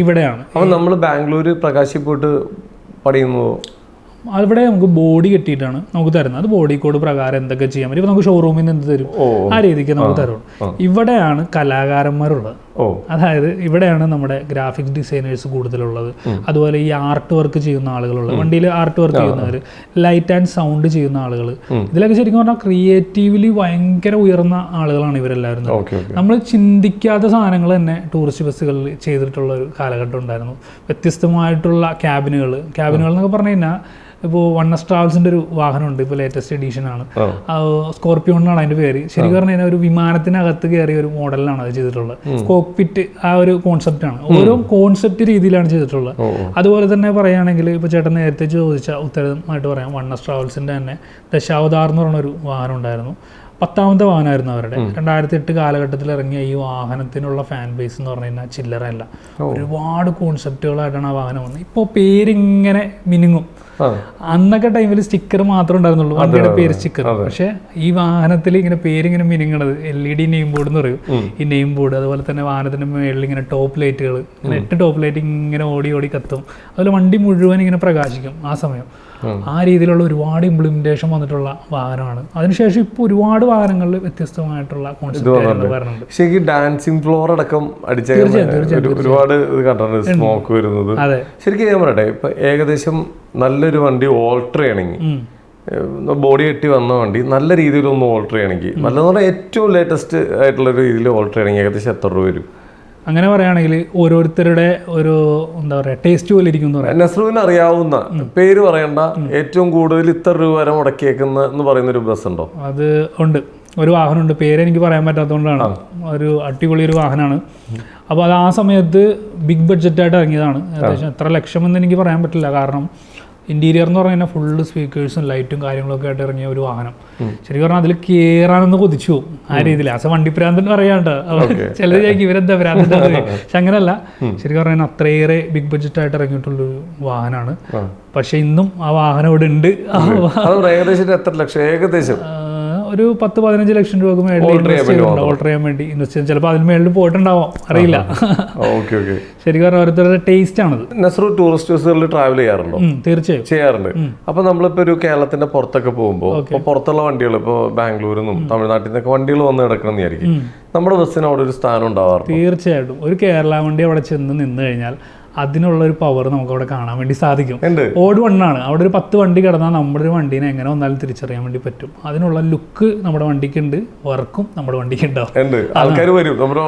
ഇവിടെയാണ്. അപ്പോൾ നമ്മൾ ബാംഗ്ലൂർ പ്രകാശിൽ പോയിട്ട് പണിയുന്നതോ? അവിടെ നമുക്ക് ബോഡി കെട്ടിയിട്ടാണ് നമുക്ക് തരുന്നത്. അത് ബോഡി കോഡ് പ്രകാരം എന്തൊക്കെ ചെയ്യാൻ പറ്റും. ഇപ്പൊ നമുക്ക് ഷോറൂമിൽ നിന്ന് എന്ത് തരും, ആ രീതിക്ക് നമുക്ക് തരുള്ളൂ. ഇവിടെയാണ് കലാകാരന്മാരുള്ളത്. അതായത് ഇവിടെയാണ് നമ്മുടെ ഗ്രാഫിക്സ് ഡിസൈനേഴ്സ് കൂടുതലുള്ളത്. അതുപോലെ ഈ ആർട്ട് വർക്ക് ചെയ്യുന്ന ആളുകളുള്ളത്, വണ്ടിയിൽ ആർട്ട് വർക്ക് ചെയ്യുന്നവർ, ലൈറ്റ് ആൻഡ് സൗണ്ട് ചെയ്യുന്ന ആളുകൾ, ഇതിലൊക്കെ ശരിക്കും പറഞ്ഞാൽ ക്രിയേറ്റീവ്ലി ഭയങ്കര ഉയർന്ന ആളുകളാണ് ഇവരെല്ലാവരും. നമ്മൾ ചിന്തിക്കാത്ത സാധനങ്ങൾ തന്നെ ടൂറിസ്റ്റ് ബസ്സുകളിൽ ചെയ്തിട്ടുള്ള ഒരു കാലഘട്ടം ഉണ്ടായിരുന്നു. വ്യത്യസ്തമായിട്ടുള്ള ക്യാബിനുകൾ എന്നൊക്കെ പറഞ്ഞു കഴിഞ്ഞാൽ ഇപ്പോൾ 1S ട്രാവൽസിൻ്റെ ഒരു വാഹനമുണ്ട്, ഇപ്പോൾ ലേറ്റസ്റ്റ് എഡീഷനാണ്, സ്കോർപിയോ എന്നാണ് അതിൻ്റെ പേര്. ശരിക്കും പറഞ്ഞു കഴിഞ്ഞാൽ ഒരു വിമാനത്തിനകത്ത് കയറിയ ഒരു മോഡലിലാണ് അത് ചെയ്തിട്ടുള്ളത്. കോക്പിറ്റ് ആ ഒരു കോൺസെപ്റ്റാണ്, ഓരോ കോൺസെപ്റ്റ് രീതിയിലാണ് ചെയ്തിട്ടുള്ളത്. അതുപോലെ തന്നെ പറയുകയാണെങ്കിൽ ഇപ്പോൾ ചേട്ടൻ നേരത്തെ ചോദിച്ച ഉത്തരമായിട്ട് പറയാം, 1S ട്രാവൽസിൻ്റെ തന്നെ ദശാവതാർ എന്ന് പറഞ്ഞൊരു വാഹനം ഉണ്ടായിരുന്നു. 10ാമത്തെ വാഹനമായിരുന്നു അവരുടെ. 2008 കാലഘട്ടത്തിൽ ഇറങ്ങിയ ഈ വാഹനത്തിനുള്ള ഫാൻ ബേസ് എന്ന് പറഞ്ഞു കഴിഞ്ഞാൽ ചില്ലറയല്ല. ഒരുപാട് കോൺസെപ്റ്റുകളായിട്ടാണ് ആ വാഹനം വന്നത്. ഇപ്പോൾ പേരിങ്ങനെ മിനുങ്ങും. അന്നൊക്കെ ടൈമിൽ സ്റ്റിക്കർ മാത്രമേ ഉണ്ടായിരുന്നുള്ളൂ, വണ്ടിയുടെ പേര് സ്റ്റിക്കർ. പക്ഷെ ഈ വാഹനത്തിൽ ഇങ്ങനെ പേരിങ്ങനെ മിനുങ്ങണത് LED നെയിം ബോർഡ് എന്ന് പറയും. ഈ നെയിം ബോർഡ്, അതുപോലെ തന്നെ വാഹനത്തിന്റെ മുകളിൽ ഇങ്ങനെ ടോപ്പ് ലൈറ്റുകൾ, ഇങ്ങനെ 8 ടോപ്പ് ലൈറ്റ് ഇങ്ങനെ ഓടി കത്തും. അതുപോലെ വണ്ടി മുഴുവൻ ഇങ്ങനെ പ്രകാശിക്കും ആ സമയം. ആ രീതിയിലുള്ള ഒരുപാട് ഇംപ്ലിമെന്റേഷൻ വന്നിട്ടുള്ള വാഹനമാണ്. അതിനുശേഷം ഇപ്പോൾ ഒരുപാട് വാഹനങ്ങളിൽ വ്യത്യസ്തമായിട്ടുള്ള കോൺസെപ്റ്റ് വരുന്നുണ്ട്. ശരിക്കും ഡാൻസിങ് ഫ്ലോർ അടക്കം ഒരുപാട് കണ്ടിട്ടുണ്ട്, സ്മോക്ക് വരുന്നത്. ശരിക്കും ഞാൻ പറയട്ടെ, ഇപ്പൊ ഏകദേശം നല്ലൊരു വണ്ടി ഓൾട്ടർ ചെയ്യണമെങ്കിൽ, ബോഡി കെട്ടി വന്ന വണ്ടി നല്ല രീതിയിൽ ഒന്ന് ഓൾട്ടർ ചെയ്യണമെങ്കിൽ, നല്ലതെന്ന് പറഞ്ഞാൽ ഏറ്റവും ലേറ്റസ്റ്റ് ആയിട്ടുള്ള രീതിയിൽ ഓൾട്ടർ ചെയ്യണമെങ്കിൽ ഏകദേശം എത്ര രൂപ വരും? അങ്ങനെ പറയുകയാണെങ്കിൽ ഓരോരുത്തരുടെ ഒരു എന്താ പറയുക ടേസ്റ്റ് പോലെ ഇരിക്കും എന്ന് പറയാം. നസ്രുവിന് അറിയാവുന്ന, പേര് പറയണ്ട, ഏറ്റവും കൂടുതൽ ഇത്ര രൂപ വരെ മുടക്കിയേക്കുന്ന എന്ന് പറയുന്ന ഒരു ബസ് ഉണ്ടോ? അത് ഉണ്ട്, ഒരു വാഹനമുണ്ട്, പേര് എനിക്ക് പറയാൻ പറ്റാത്തതുകൊണ്ടാണ്. ഒരു അടിപൊളി ഒരു വാഹനമാണ്. അപ്പോൾ അത് ആ സമയത്ത് ബിഗ് ബഡ്ജറ്റായിട്ട് ഇറങ്ങിയതാണ്. ഏകദേശം എത്ര ലക്ഷമെന്ന് എനിക്ക് പറയാൻ പറ്റില്ല, കാരണം ഇന്റീരിയർ എന്ന് പറഞ്ഞു കഴിഞ്ഞാൽ ഫുള്ള് സ്പീക്കേഴ്സും ലൈറ്റും കാര്യങ്ങളൊക്കെ ആയിട്ട് ഇറങ്ങിയ ഒരു വാഹനം. ശരിക്കും പറഞ്ഞാൽ അതിൽ കയറാനൊന്ന് കൊതിച്ചു പോകും ആ രീതിയിൽ. ആസ് എ വണ്ടി ഭ്രാന്തൻ പറയാണ്ട് ചിലർ ചോദിക്കും ഇവരെന്താ ഭ്രാന്തൻ, പക്ഷെ അങ്ങനെയല്ല. ശരിക്കും പറഞ്ഞാൽ അത്രയേറെ ബിഗ് ബഡ്ജറ്റായിട്ട് ഇറങ്ങിയിട്ടുള്ളൊരു വാഹനമാണ്. പക്ഷെ ഇന്നും ആ വാഹനം ഇവിടെ ഉണ്ട്. ഏകദേശം എത്ര ലക്ഷം? ഏകദേശം ഒരു 10-15 ലക്ഷം രൂപ ഓൾട്ടർ ചെയ്യാൻ വേണ്ടി ഇൻവെസ്റ്റ് ചെയ്യാൻ. ചിലപ്പോൾ അതിന് മേളിൽ പോയിട്ടുണ്ടാവാം, അറിയില്ല. ശരിക്കും പറഞ്ഞാൽ ഓരോരുത്തരുടെ ടേസ്റ്റ് ആണത്. നസ്രു ടൂറിസ്റ്റ് ബസ്സുകളിൽ ട്രാവൽ ചെയ്യാറുണ്ടോ? തീർച്ചയായും ചെയ്യാറുണ്ട്. അപ്പൊ നമ്മളിപ്പോ ഒരു കേരളത്തിന്റെ പുറത്തൊക്കെ പോകുമ്പോൾ പുറത്തുള്ള വണ്ടികൾ, ഇപ്പോൾ ബാംഗ്ലൂരിൽ നിന്നും തമിഴ്നാട്ടിൽ നിന്നൊക്കെ വണ്ടികൾ വന്ന് കിടക്കണം വിചാരിക്കും, നമ്മുടെ ബസ്സിന് അവിടെ ഒരു സ്ഥാനം ഉണ്ടാവാറുണ്ട്? തീർച്ചയായിട്ടും. ഒരു കേരള വണ്ടി അവിടെ ചെന്ന് നിന്ന് കഴിഞ്ഞാൽ അതിനുള്ള ഒരു പവർ നമുക്ക് അവിടെ കാണാൻ വേണ്ടി സാധിക്കും. ഓട് വണ്ണാണ്, അവിടെ ഒരു 10 വണ്ടി കിടന്നാൽ നമ്മുടെ ഒരു വണ്ടീനെ എങ്ങനെ വന്നാലും തിരിച്ചറിയാൻ വേണ്ടി പറ്റും. അതിനുള്ള ലുക്ക് നമ്മുടെ വണ്ടിക്ക് ഉണ്ട്, വർക്കും നമ്മുടെ വണ്ടിക്ക് ഉണ്ടാവും. ആൾക്കാർ വരും നമ്മുടെ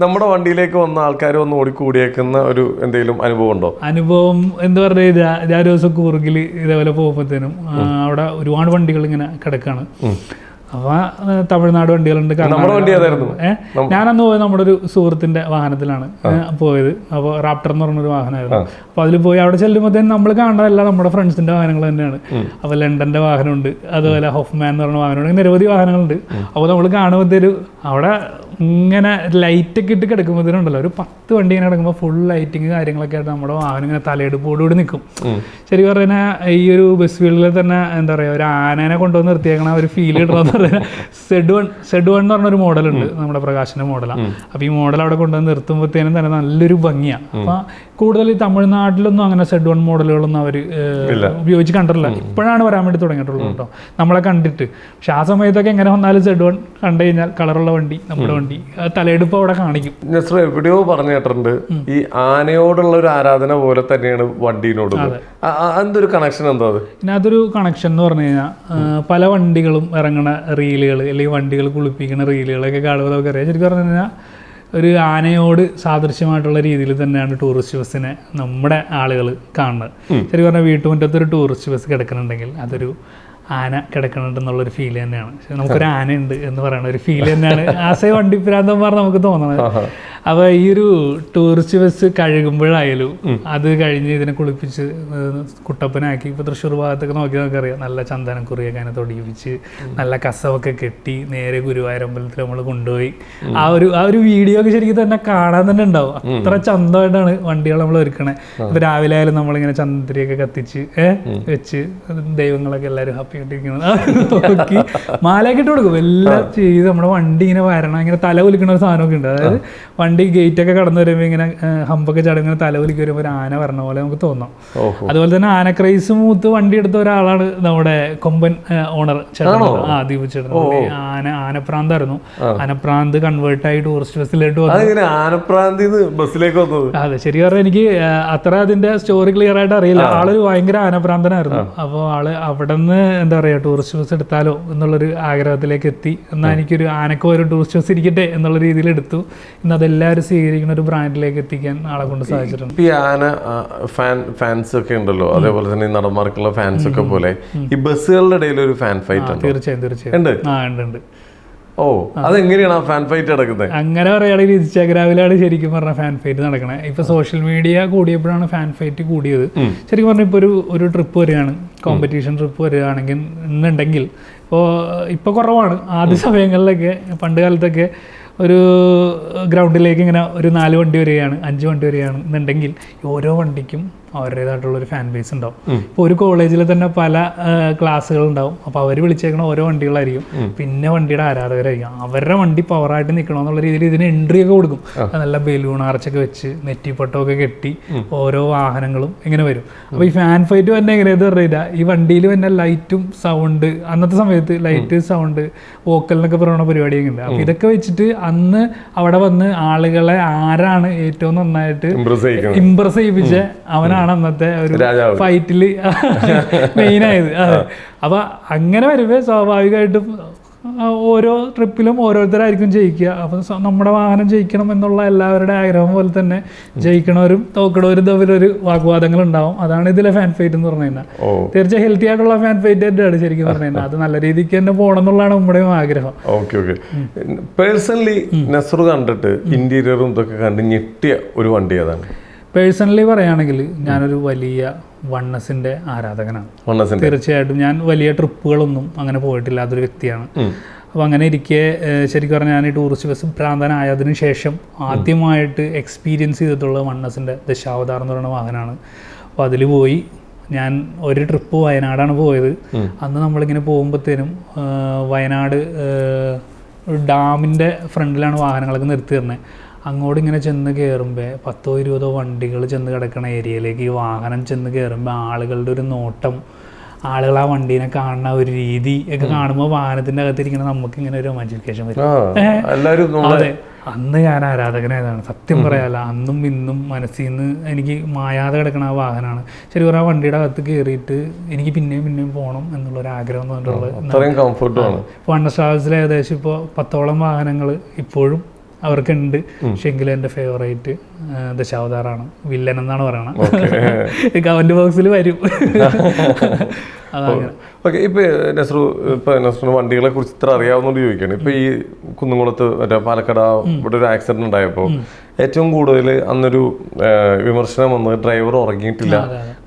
നമ്മുടെ വണ്ടിയിലേക്ക് വന്ന ആൾക്കാർ വന്ന് ഓടിക്കൂടിയേക്കുന്ന ഒരു എന്തെങ്കിലും അനുഭവം ഉണ്ടോ? അനുഭവം എന്ന് പറഞ്ഞു കഴിഞ്ഞാൽ ഞാൻ ഒരു ദിവസം കൂർഗിൽ ഇതേപോലെ പോകുമ്പോഴത്തേനും അവിടെ ഒരുപാട് വണ്ടികൾ ഇങ്ങനെ കിടക്കാണ്. അപ്പൊ തമിഴ്നാട് വണ്ടികളുണ്ട്. ഞാനന്ന് പോയത് നമ്മുടെ ഒരു സുഹൃത്തിന്റെ വാഹനത്തിലാണ് പോയത്. അപ്പോൾ റാപ്റ്റർ എന്ന് പറഞ്ഞൊരു വാഹനമായിരുന്നു. അപ്പോൾ അതിൽ പോയി അവിടെ ചെല്ലുമ്പോഴത്തേനും നമ്മൾ കാണുന്നതല്ല നമ്മുടെ ഫ്രണ്ട്സിന്റെ വാഹനങ്ങൾ തന്നെയാണ്. അപ്പോൾ ലണ്ടന്റെ വാഹനമുണ്ട്, അതുപോലെ ഹോഫ്മാൻ എന്ന് പറഞ്ഞ വാഹനമുണ്ട്, നിരവധി വാഹനങ്ങളുണ്ട്. അപ്പോൾ നമ്മൾ കാണുമ്പോഴത്തേനും അവിടെ ഇങ്ങനെ ലൈറ്റൊക്കെ ഇട്ട് കിടക്കുമ്പോഴത്തേനുണ്ടല്ലോ ഒരു 10 വണ്ടി ഇങ്ങനെ കിടക്കുമ്പോൾ ഫുൾ ലൈറ്റിങ് കാര്യങ്ങളൊക്കെ ആയിട്ട് നമ്മുടെ വാഹനം ഇങ്ങനെ തലയെടുപ്പോടുകൂടി നിൽക്കും. ശരി പറഞ്ഞാൽ ഈ ഒരു ബസ് ഫീൽഡിൽ തന്നെ എന്താ പറയുക, ഒരു ആനേനെ കൊണ്ടുവന്ന് നിർത്തിയേക്കണ ഒരു ഫീൽ കിട്ടണമെന്ന് പറഞ്ഞാൽ സെഡ് വൺ എന്ന് പറഞ്ഞൊരു മോഡലുണ്ട്, നമ്മുടെ പ്രകാശിന്റെ മോഡലാണ്. അപ്പോൾ ഈ മോഡൽ അവിടെ കൊണ്ടുവന്ന് നിർത്തുമ്പോഴത്തേനും തന്നെ നല്ലൊരു ഭംഗിയാണ്. അപ്പോൾ കൂടുതൽ ഈ തമിഴ്നാട്ടിലൊന്നും അങ്ങനെ സെഡ് വൺ മോഡലുകളൊന്നും അവർ ഉപയോഗിച്ച് കണ്ടിട്ടില്ല. ഇപ്പോഴാണ് വരാൻ വേണ്ടി തുടങ്ങിയിട്ടുള്ളത് കേട്ടോ, നമ്മളെ കണ്ടിട്ട്. പക്ഷെ ആ സമയത്തൊക്കെ എങ്ങനെ വന്നാലും സെഡ് വൺ കണ്ടു കഴിഞ്ഞാൽ കളറുള്ള വണ്ടി, നമ്മുടെ വണ്ടി, തലയെടുപ്പ് അവിടെ കാണിക്കും. നസ്ര എവിടെയോ പറഞ്ഞു കേട്ടിട്ടുണ്ട്, ഈ ആനയോടുള്ള ഒരു ആരാധന പോലെ തന്നെയാണ് വണ്ടീനോട്. എന്തൊരു കണക്ഷൻ എന്താ അത്? ഇതിനകത്തൊരു കണക്ഷൻ എന്ന് പറഞ്ഞു കഴിഞ്ഞാൽ പല വണ്ടികളും ഇറങ്ങണ റീലുകൾ അല്ലെങ്കിൽ വണ്ടികൾ കുളിപ്പിക്കുന്ന റീലുകളൊക്കെ കാണുമ്പോൾ നമുക്കറിയാം. ശരിക്കും പറഞ്ഞു കഴിഞ്ഞാൽ ഒരു ആനയോട് സാദൃശ്യമായിട്ടുള്ള രീതിയിൽ തന്നെയാണ് ടൂറിസ്റ്റ് ബസ്സിനെ നമ്മുടെ ആളുകൾ കാണുന്നത്. ശരിക്കും പറഞ്ഞാൽ വീട്ടുമുറ്റത്തൊരു ടൂറിസ്റ്റ് ബസ് കിടക്കുന്നുണ്ടെങ്കിൽ അതൊരു ആന കിടക്കണുണ്ടെന്നുള്ളൊരു ഫീൽ തന്നെയാണ്. നമുക്കൊരു ആനയുണ്ട് എന്ന് പറയുന്ന ഒരു ഫീൽ തന്നെയാണ് ആശയ വണ്ടിപ്രാന്തന്മാർ നമുക്ക് തോന്നണത്. അപ്പോൾ ഈ ഒരു ടൂറിസ്റ്റ് ബസ് കഴുകുമ്പോഴായാലും അത് കഴിഞ്ഞ് ഇതിനെ കുളിപ്പിച്ച് കുട്ടപ്പനാക്കി, ഇപ്പോൾ തൃശ്ശൂർ ഭാഗത്തൊക്കെ നോക്കി നമുക്കറിയാം, നല്ല ചന്ദനക്കുറിയൊക്കെ അതിനെ തൊടിയിപ്പിച്ച് നല്ല കസവൊക്കെ കെട്ടി നേരെ ഗുരുവായൂരമ്പലത്തിൽ നമ്മൾ കൊണ്ടുപോയി ആ ഒരു വീഡിയോ ഒക്കെ ശരിക്കും തന്നെ കാണാൻ തന്നെ ഉണ്ടാവും. അത്ര ചന്തമായിട്ടാണ് വണ്ടികൾ നമ്മൾ ഒരുക്കണേ. ഇപ്പോൾ രാവിലെ ആയാലും നമ്മളിങ്ങനെ ചന്ദ്രയൊക്കെ കത്തിച്ച് വെച്ച് ദൈവങ്ങളൊക്കെ എല്ലാവരും ഹാപ്പി ആയിട്ടിരിക്കുന്നത് നോക്കി മാലയൊക്കെ ഇട്ട് കൊടുക്കും. എല്ലാം ചെയ്ത് നമ്മുടെ വണ്ടി ഇങ്ങനെ വരണം, ഇങ്ങനെ തല കുലിക്കുന്ന ഒരു സാധനമൊക്കെ ഉണ്ട്. അതായത് വണ്ടി ഗേറ്റൊക്കെ കടന്നു വരുമ്പോൾ ഇങ്ങനെ ഹമ്പൊക്കെ ചടങ്ങ് ഇങ്ങനെ തലവലിക്ക് വരുമ്പോൾ ഒരു ആന വരണ പോലെ നമുക്ക് തോന്നാം. അതുപോലെ തന്നെ ആന ക്രൈസ് മൂത്ത് വണ്ടി എടുത്ത ഒരാളാണ് നമ്മുടെ കൊമ്പൻ ഓണർ ചേട്ടൻ, ദീപു ചേട്ടൻ. ആനപ്രാന്തായിരുന്നു. ആനപ്രാന്ത് കൺവേർട്ടായി ടൂറിസ്റ്റ് ബസ്സിലോട്ട് വന്നു. അതെ, ശരി പറഞ്ഞാൽ എനിക്ക് അത്ര അതിന്റെ സ്റ്റോറി ക്ലിയർ ആയിട്ട് അറിയില്ല. ആളൊരു ഭയങ്കര ആനപ്രാന്തനായിരുന്നു. അപ്പോൾ ആള് അവിടെ നിന്ന് എന്താ പറയുക, ടൂറിസ്റ്റ് ബസ് എടുത്താലോ എന്നുള്ളൊരു ആഗ്രഹത്തിലേക്ക് എത്തി. എന്നാൽ എനിക്കൊരു ആനക്കോ ഒരു ടൂറിസ്റ്റ് ബസ് ഇരിക്കട്ടെ എന്നുള്ള രീതിയിൽ എടുത്തു. ഇന്ന് അതെല്ലാവരും സ്വീകരിക്കുന്ന ഒരു ബ്രാൻഡിലേക്ക് എത്തിക്കാൻ ആളെ കൊണ്ട് സാധിച്ചിട്ടുണ്ട്. ഈ ആന ഫാൻസ് ഒക്കെ ഉണ്ടല്ലോ, അതേപോലെ തന്നെ നടന്മാർക്കുള്ള ഫാൻസ് ഒക്കെ പോലെ ഈ ബസ്സുകളുടെ ഇടയിൽ ഒരു ഫാൻ ഫൈറ്റ് തീർച്ചയായും ഉണ്ട്. ഓ, അതെങ്ങനെയാണ് ആ ഫാൻ ഫൈറ്റ് നടക്കുന്നത്? അങ്ങനെ പറയുകയാണെങ്കിൽ ഇൻസ്റ്റാഗ്രാമിലാണ് ശരിക്കും പറഞ്ഞ ഫാൻ ഫൈറ്റ് നടക്കണേ. ഇപ്പൊ സോഷ്യൽ മീഡിയ കൂടിയപ്പോഴാണ് ഫാൻ ഫൈറ്റ് കൂടിയത്. ശരിക്കും പറഞ്ഞാൽ ഇപ്പോൾ ഒരു ട്രിപ്പ് വരികയാണ്, കോമ്പറ്റീഷൻ ട്രിപ്പ് വരികയാണെങ്കിൽ എന്നുണ്ടെങ്കിൽ ഇപ്പോൾ കുറവാണ്. ആദ്യ സമയങ്ങളിലൊക്കെ പണ്ട് കാലത്തൊക്കെ ഒരു ഗ്രൗണ്ടിലേക്ക് ഇങ്ങനെ ഒരു 4 വണ്ടി വരികയാണ്, 5 വണ്ടി വരികയാണ് എന്നുണ്ടെങ്കിൽ ഓരോ വണ്ടിക്കും അവരുടേതായിട്ടുള്ളൊരു ഫാൻ ബേസ് ഉണ്ടാവും. ഇപ്പോൾ ഒരു കോളേജിൽ തന്നെ പല ക്ലാസ്സുകളുണ്ടാവും. അപ്പോൾ അവർ വിളിച്ചേക്കണ ഓരോ വണ്ടികളായിരിക്കും. പിന്നെ വണ്ടിയുടെ ആരാധകരായിരിക്കും. അവരുടെ വണ്ടി പവറായിട്ട് നിൽക്കണമെന്നുള്ള രീതിയിൽ ഇതിന് എൻട്രി ഒക്കെ കൊടുക്കും. നല്ല ബലൂൺ ആർച്ചൊക്കെ വെച്ച് നെറ്റിപ്പട്ടമൊക്കെ കെട്ടി ഓരോ വാഹനങ്ങളും ഇങ്ങനെ വരും. അപ്പോൾ ഈ ഫാൻ ഫൈറ്റ് തന്നെ എങ്ങനെയാണെന്ന് പറഞ്ഞില്ല, ഈ വണ്ടിയിൽ തന്നെ ലൈറ്റും സൗണ്ട്, അന്നത്തെ സമയത്ത് ലൈറ്റ് സൗണ്ട് വോക്കലിനൊക്കെ പറയുന്ന പരിപാടിയൊക്കെ ഉണ്ട്. അപ്പോൾ ഇതൊക്കെ വെച്ചിട്ട് അന്ന് അവിടെ വന്ന് ആളുകളെ ആരാണ് ഏറ്റവും നന്നായിട്ട് ഇംപ്രസ് ചെയ്യിപ്പിച്ച അവനാണ് അന്നത്തെ ഒരു ഫൈറ്റിൽ മെയിനായത്. അതെ, അപ്പൊ അങ്ങനെ വരുമ്പോൾ സ്വാഭാവികമായിട്ടും ഓരോ ട്രിപ്പിലും ഓരോരുത്തരായിരിക്കും ജയിക്കുക. അപ്പം നമ്മുടെ വാഹനം ജയിക്കണം എന്നുള്ള എല്ലാവരുടെ ആഗ്രഹം പോലെ തന്നെ ജയിക്കണവരും തോക്കണവരും തമ്മിലൊരു വാഗ്വാദങ്ങൾ ഉണ്ടാവും. അതാണ് ഇതിലെ ഫാൻ ഫൈറ്റ് എന്ന് പറഞ്ഞു കഴിഞ്ഞാൽ. തീർച്ചയായും ഹെൽത്തി ആയിട്ടുള്ള ഫാൻ ഫൈറ്റ് തന്നെയാണ് ശരിക്കും പറഞ്ഞു കഴിഞ്ഞാൽ. അത് നല്ല രീതിക്ക് തന്നെ പോകണം എന്നുള്ളതാണ് നമ്മുടെയും ആഗ്രഹം. പേഴ്സണലി നസ്രു കണ്ടിട്ട് ഇന്റീരിയറും ഇതൊക്കെ കണ്ട് ഞെട്ടിയ ഒരു വണ്ടി ഏതാണ്? പേഴ്സണലി പറയുകയാണെങ്കിൽ ഞാനൊരു വലിയ വണ്ണസിൻ്റെ ആരാധകനാണ്. തീർച്ചയായിട്ടും ഞാൻ വലിയ ട്രിപ്പുകളൊന്നും അങ്ങനെ പോയിട്ടില്ലാത്തൊരു വ്യക്തിയാണ്. അപ്പോൾ അങ്ങനെ ഇരിക്കെ ശരിക്കും പറഞ്ഞാൽ ഞാൻ ഈ ടൂറിസ്റ്റ് ബസ് ഭ്രാന്തനായതിനു ശേഷം ആദ്യമായിട്ട് എക്സ്പീരിയൻസ് ചെയ്തിട്ടുള്ള വണ്ണസിൻ്റെ ദശാവതാർ എന്ന് പറയുന്ന വാഹനമാണ്. അപ്പോൾ അതിൽ പോയി ഞാൻ ഒരു ട്രിപ്പ് വയനാടാണ് പോയത്. അന്ന് നമ്മളിങ്ങനെ പോകുമ്പോഴത്തേനും വയനാട് ഡാമിൻ്റെ ഫ്രണ്ടിലാണ് വാഹനങ്ങളൊക്കെ നിർത്തി തരുന്നത്. അങ്ങോട്ട് ഇങ്ങനെ ചെന്ന് കയറുമ്പോൾ 10-20 വണ്ടികൾ ചെന്ന് കിടക്കുന്ന ഏരിയയിലേക്ക് ഈ വാഹനം ചെന്ന് കയറുമ്പോൾ ആളുകളുടെ ഒരു നോട്ടം, ആളുകൾ ആ വണ്ടീനെ കാണുന്ന ഒരു രീതി ഒക്കെ കാണുമ്പോൾ വാഹനത്തിൻ്റെ അകത്തിരിക്കുന്ന നമുക്ക് ഇങ്ങനെ ഒരു റൊമാൻറ്റിഫിക്കേഷൻ വരും. അതെ, അന്ന് ഞാൻ ആരാധകനായതാണ് സത്യം പറയാല്ല. അന്നും ഇന്നും മനസ്സിൽ നിന്ന് എനിക്ക് മായാതെ കിടക്കണ ആ വാഹനമാണ്. ശരി പറഞ്ഞാൽ ആ വണ്ടിയുടെ അകത്ത് കയറിയിട്ട് എനിക്ക് പിന്നെയും പോകണം എന്നുള്ളൊരു ആഗ്രഹം തോന്നിയിട്ടുള്ളത്. വണ്ണസ് ട്രാവൽസിൽ ഏകദേശം ഇപ്പോൾ 10ഓളം വാഹനങ്ങൾ ഇപ്പോഴും അവർക്കുണ്ട്. പക്ഷെ എങ്കിലും എൻ്റെ ഫേവറേറ്റ് ദശാവതാറാണ്. വില്ലൻ എന്നാണ് പറയണത്. കമന്റ് ബോക്സിൽ വരും. അതങ്ങനെ. ഓക്കെ. ഇപ്പൊ നസ്രു വണ്ടികളെ കുറിച്ച് ഇത്ര അറിയാവുന്നതുകൊണ്ട് ചോദിക്കുകയാണ്. ഇപ്പൊ ഈ കുന്നുംകുളത്ത് മറ്റേ പാലക്കാട് ഇവിടെ ഒരു ആക്സിഡന്റ് ഉണ്ടായപ്പോൾ ഏറ്റവും കൂടുതൽ അന്നൊരു വിമർശനം വന്നത് ഡ്രൈവർ ഉറങ്ങിയിട്ടില്ല,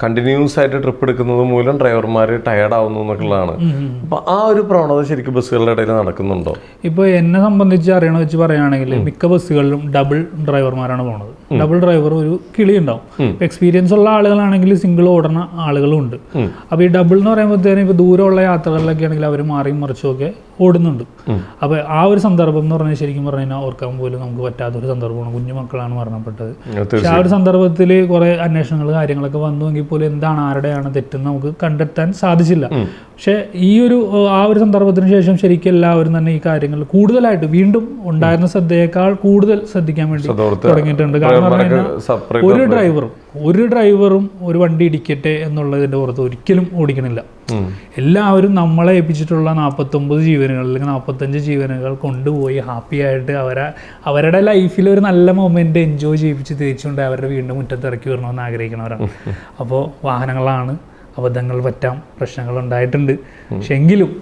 കണ്ടിന്യൂസ് ആയിട്ട് ട്രിപ്പ് എടുക്കുന്നത് മൂലം ഡ്രൈവർമാർ ടയർഡ് ആവുന്നു എന്നൊക്കെയുള്ളതാണ്. അപ്പൊ ആ ഒരു പ്രവണത ശരിക്കും ബസ്സുകളുടെ ഇടയിൽ നടക്കുന്നുണ്ടോ? ഇപ്പോൾ എന്നെ സംബന്ധിച്ച് അറിയണ വെച്ച് പറയുകയാണെങ്കിൽ മിക്ക ബസ്സുകളിലും ഡബിൾ ഡ്രൈവർമാരാണ് പോണത്. ഡബിൾ ഡ്രൈവർ ഒരു കിളി ഉണ്ടാവും. എക്സ്പീരിയൻസ് ഉള്ള ആളുകളാണെങ്കിൽ സിംഗിൾ ഓടുന്ന ആളുകളും ഉണ്ട്. അപ്പോൾ ഈ ഡബിൾ എന്ന് പറയുമ്പോഴത്തേനും ഇപ്പോൾ ദൂരമുള്ള യാത്രകളിലൊക്കെ ആണെങ്കിൽ അവർ മാറിയും മറിച്ചുമൊക്കെ ഓടുന്നുണ്ട്. അപ്പോൾ ആ ഒരു സന്ദർഭം എന്ന് പറഞ്ഞാൽ ശരിക്കും പറഞ്ഞു കഴിഞ്ഞാൽ ഓർക്കാൻ പോലും നമുക്ക് പറ്റാത്തൊരു സന്ദർഭമാണ്. കുഞ്ഞു മക്കളാണ് മരണപ്പെട്ടത്. പക്ഷെ ആ ഒരു സന്ദർഭത്തിൽ കുറെ അന്വേഷണങ്ങൾ കാര്യങ്ങളൊക്കെ വന്നുവെങ്കിൽ പോലും എന്താണ് ആരുടെയാണ് തെറ്റെന്ന് നമുക്ക് കണ്ടെത്താൻ സാധിച്ചില്ല. പക്ഷെ ആ ഒരു സന്ദർഭത്തിന് ശേഷം ശരിക്കും എല്ലാവരും തന്നെ ഈ കാര്യങ്ങൾ കൂടുതലായിട്ട് വീണ്ടും ഉണ്ടായിരുന്ന ശ്രദ്ധയേക്കാൾ കൂടുതൽ ശ്രദ്ധിക്കാൻ വേണ്ടി തുടങ്ങിയിട്ടുണ്ട്. കാരണം ഒരു ഡ്രൈവറും ഒരു വണ്ടി ഇടിക്കട്ടെ എന്നുള്ളതിന്റെ പുറത്ത് ഒരിക്കലും ഓടിക്കണില്ല. എല്ലാവരും നമ്മളെ ഏൽപ്പിച്ചിട്ടുള്ള 49 ജീവനുകൾ അല്ലെങ്കിൽ 45 ജീവനുകൾ കൊണ്ടുപോയി ഹാപ്പി ആയിട്ട് അവരുടെ ലൈഫിൽ ഒരു നല്ല മൊമെന്റ് എൻജോയ് ചെയ്യിപ്പിച്ച് തിരിച്ചുകൊണ്ട് അവരുടെ വീണ്ടും മുറ്റത്ത് ഇറക്കി വരണമെന്ന് ആഗ്രഹിക്കുന്നവരാണ്. അപ്പോൾ വാഹനങ്ങളാണ്, അബദ്ധങ്ങൾ പറ്റാം, പ്രശ്നങ്ങൾ ഉണ്ടായിട്ടുണ്ട്. പക്ഷെ എങ്കിലും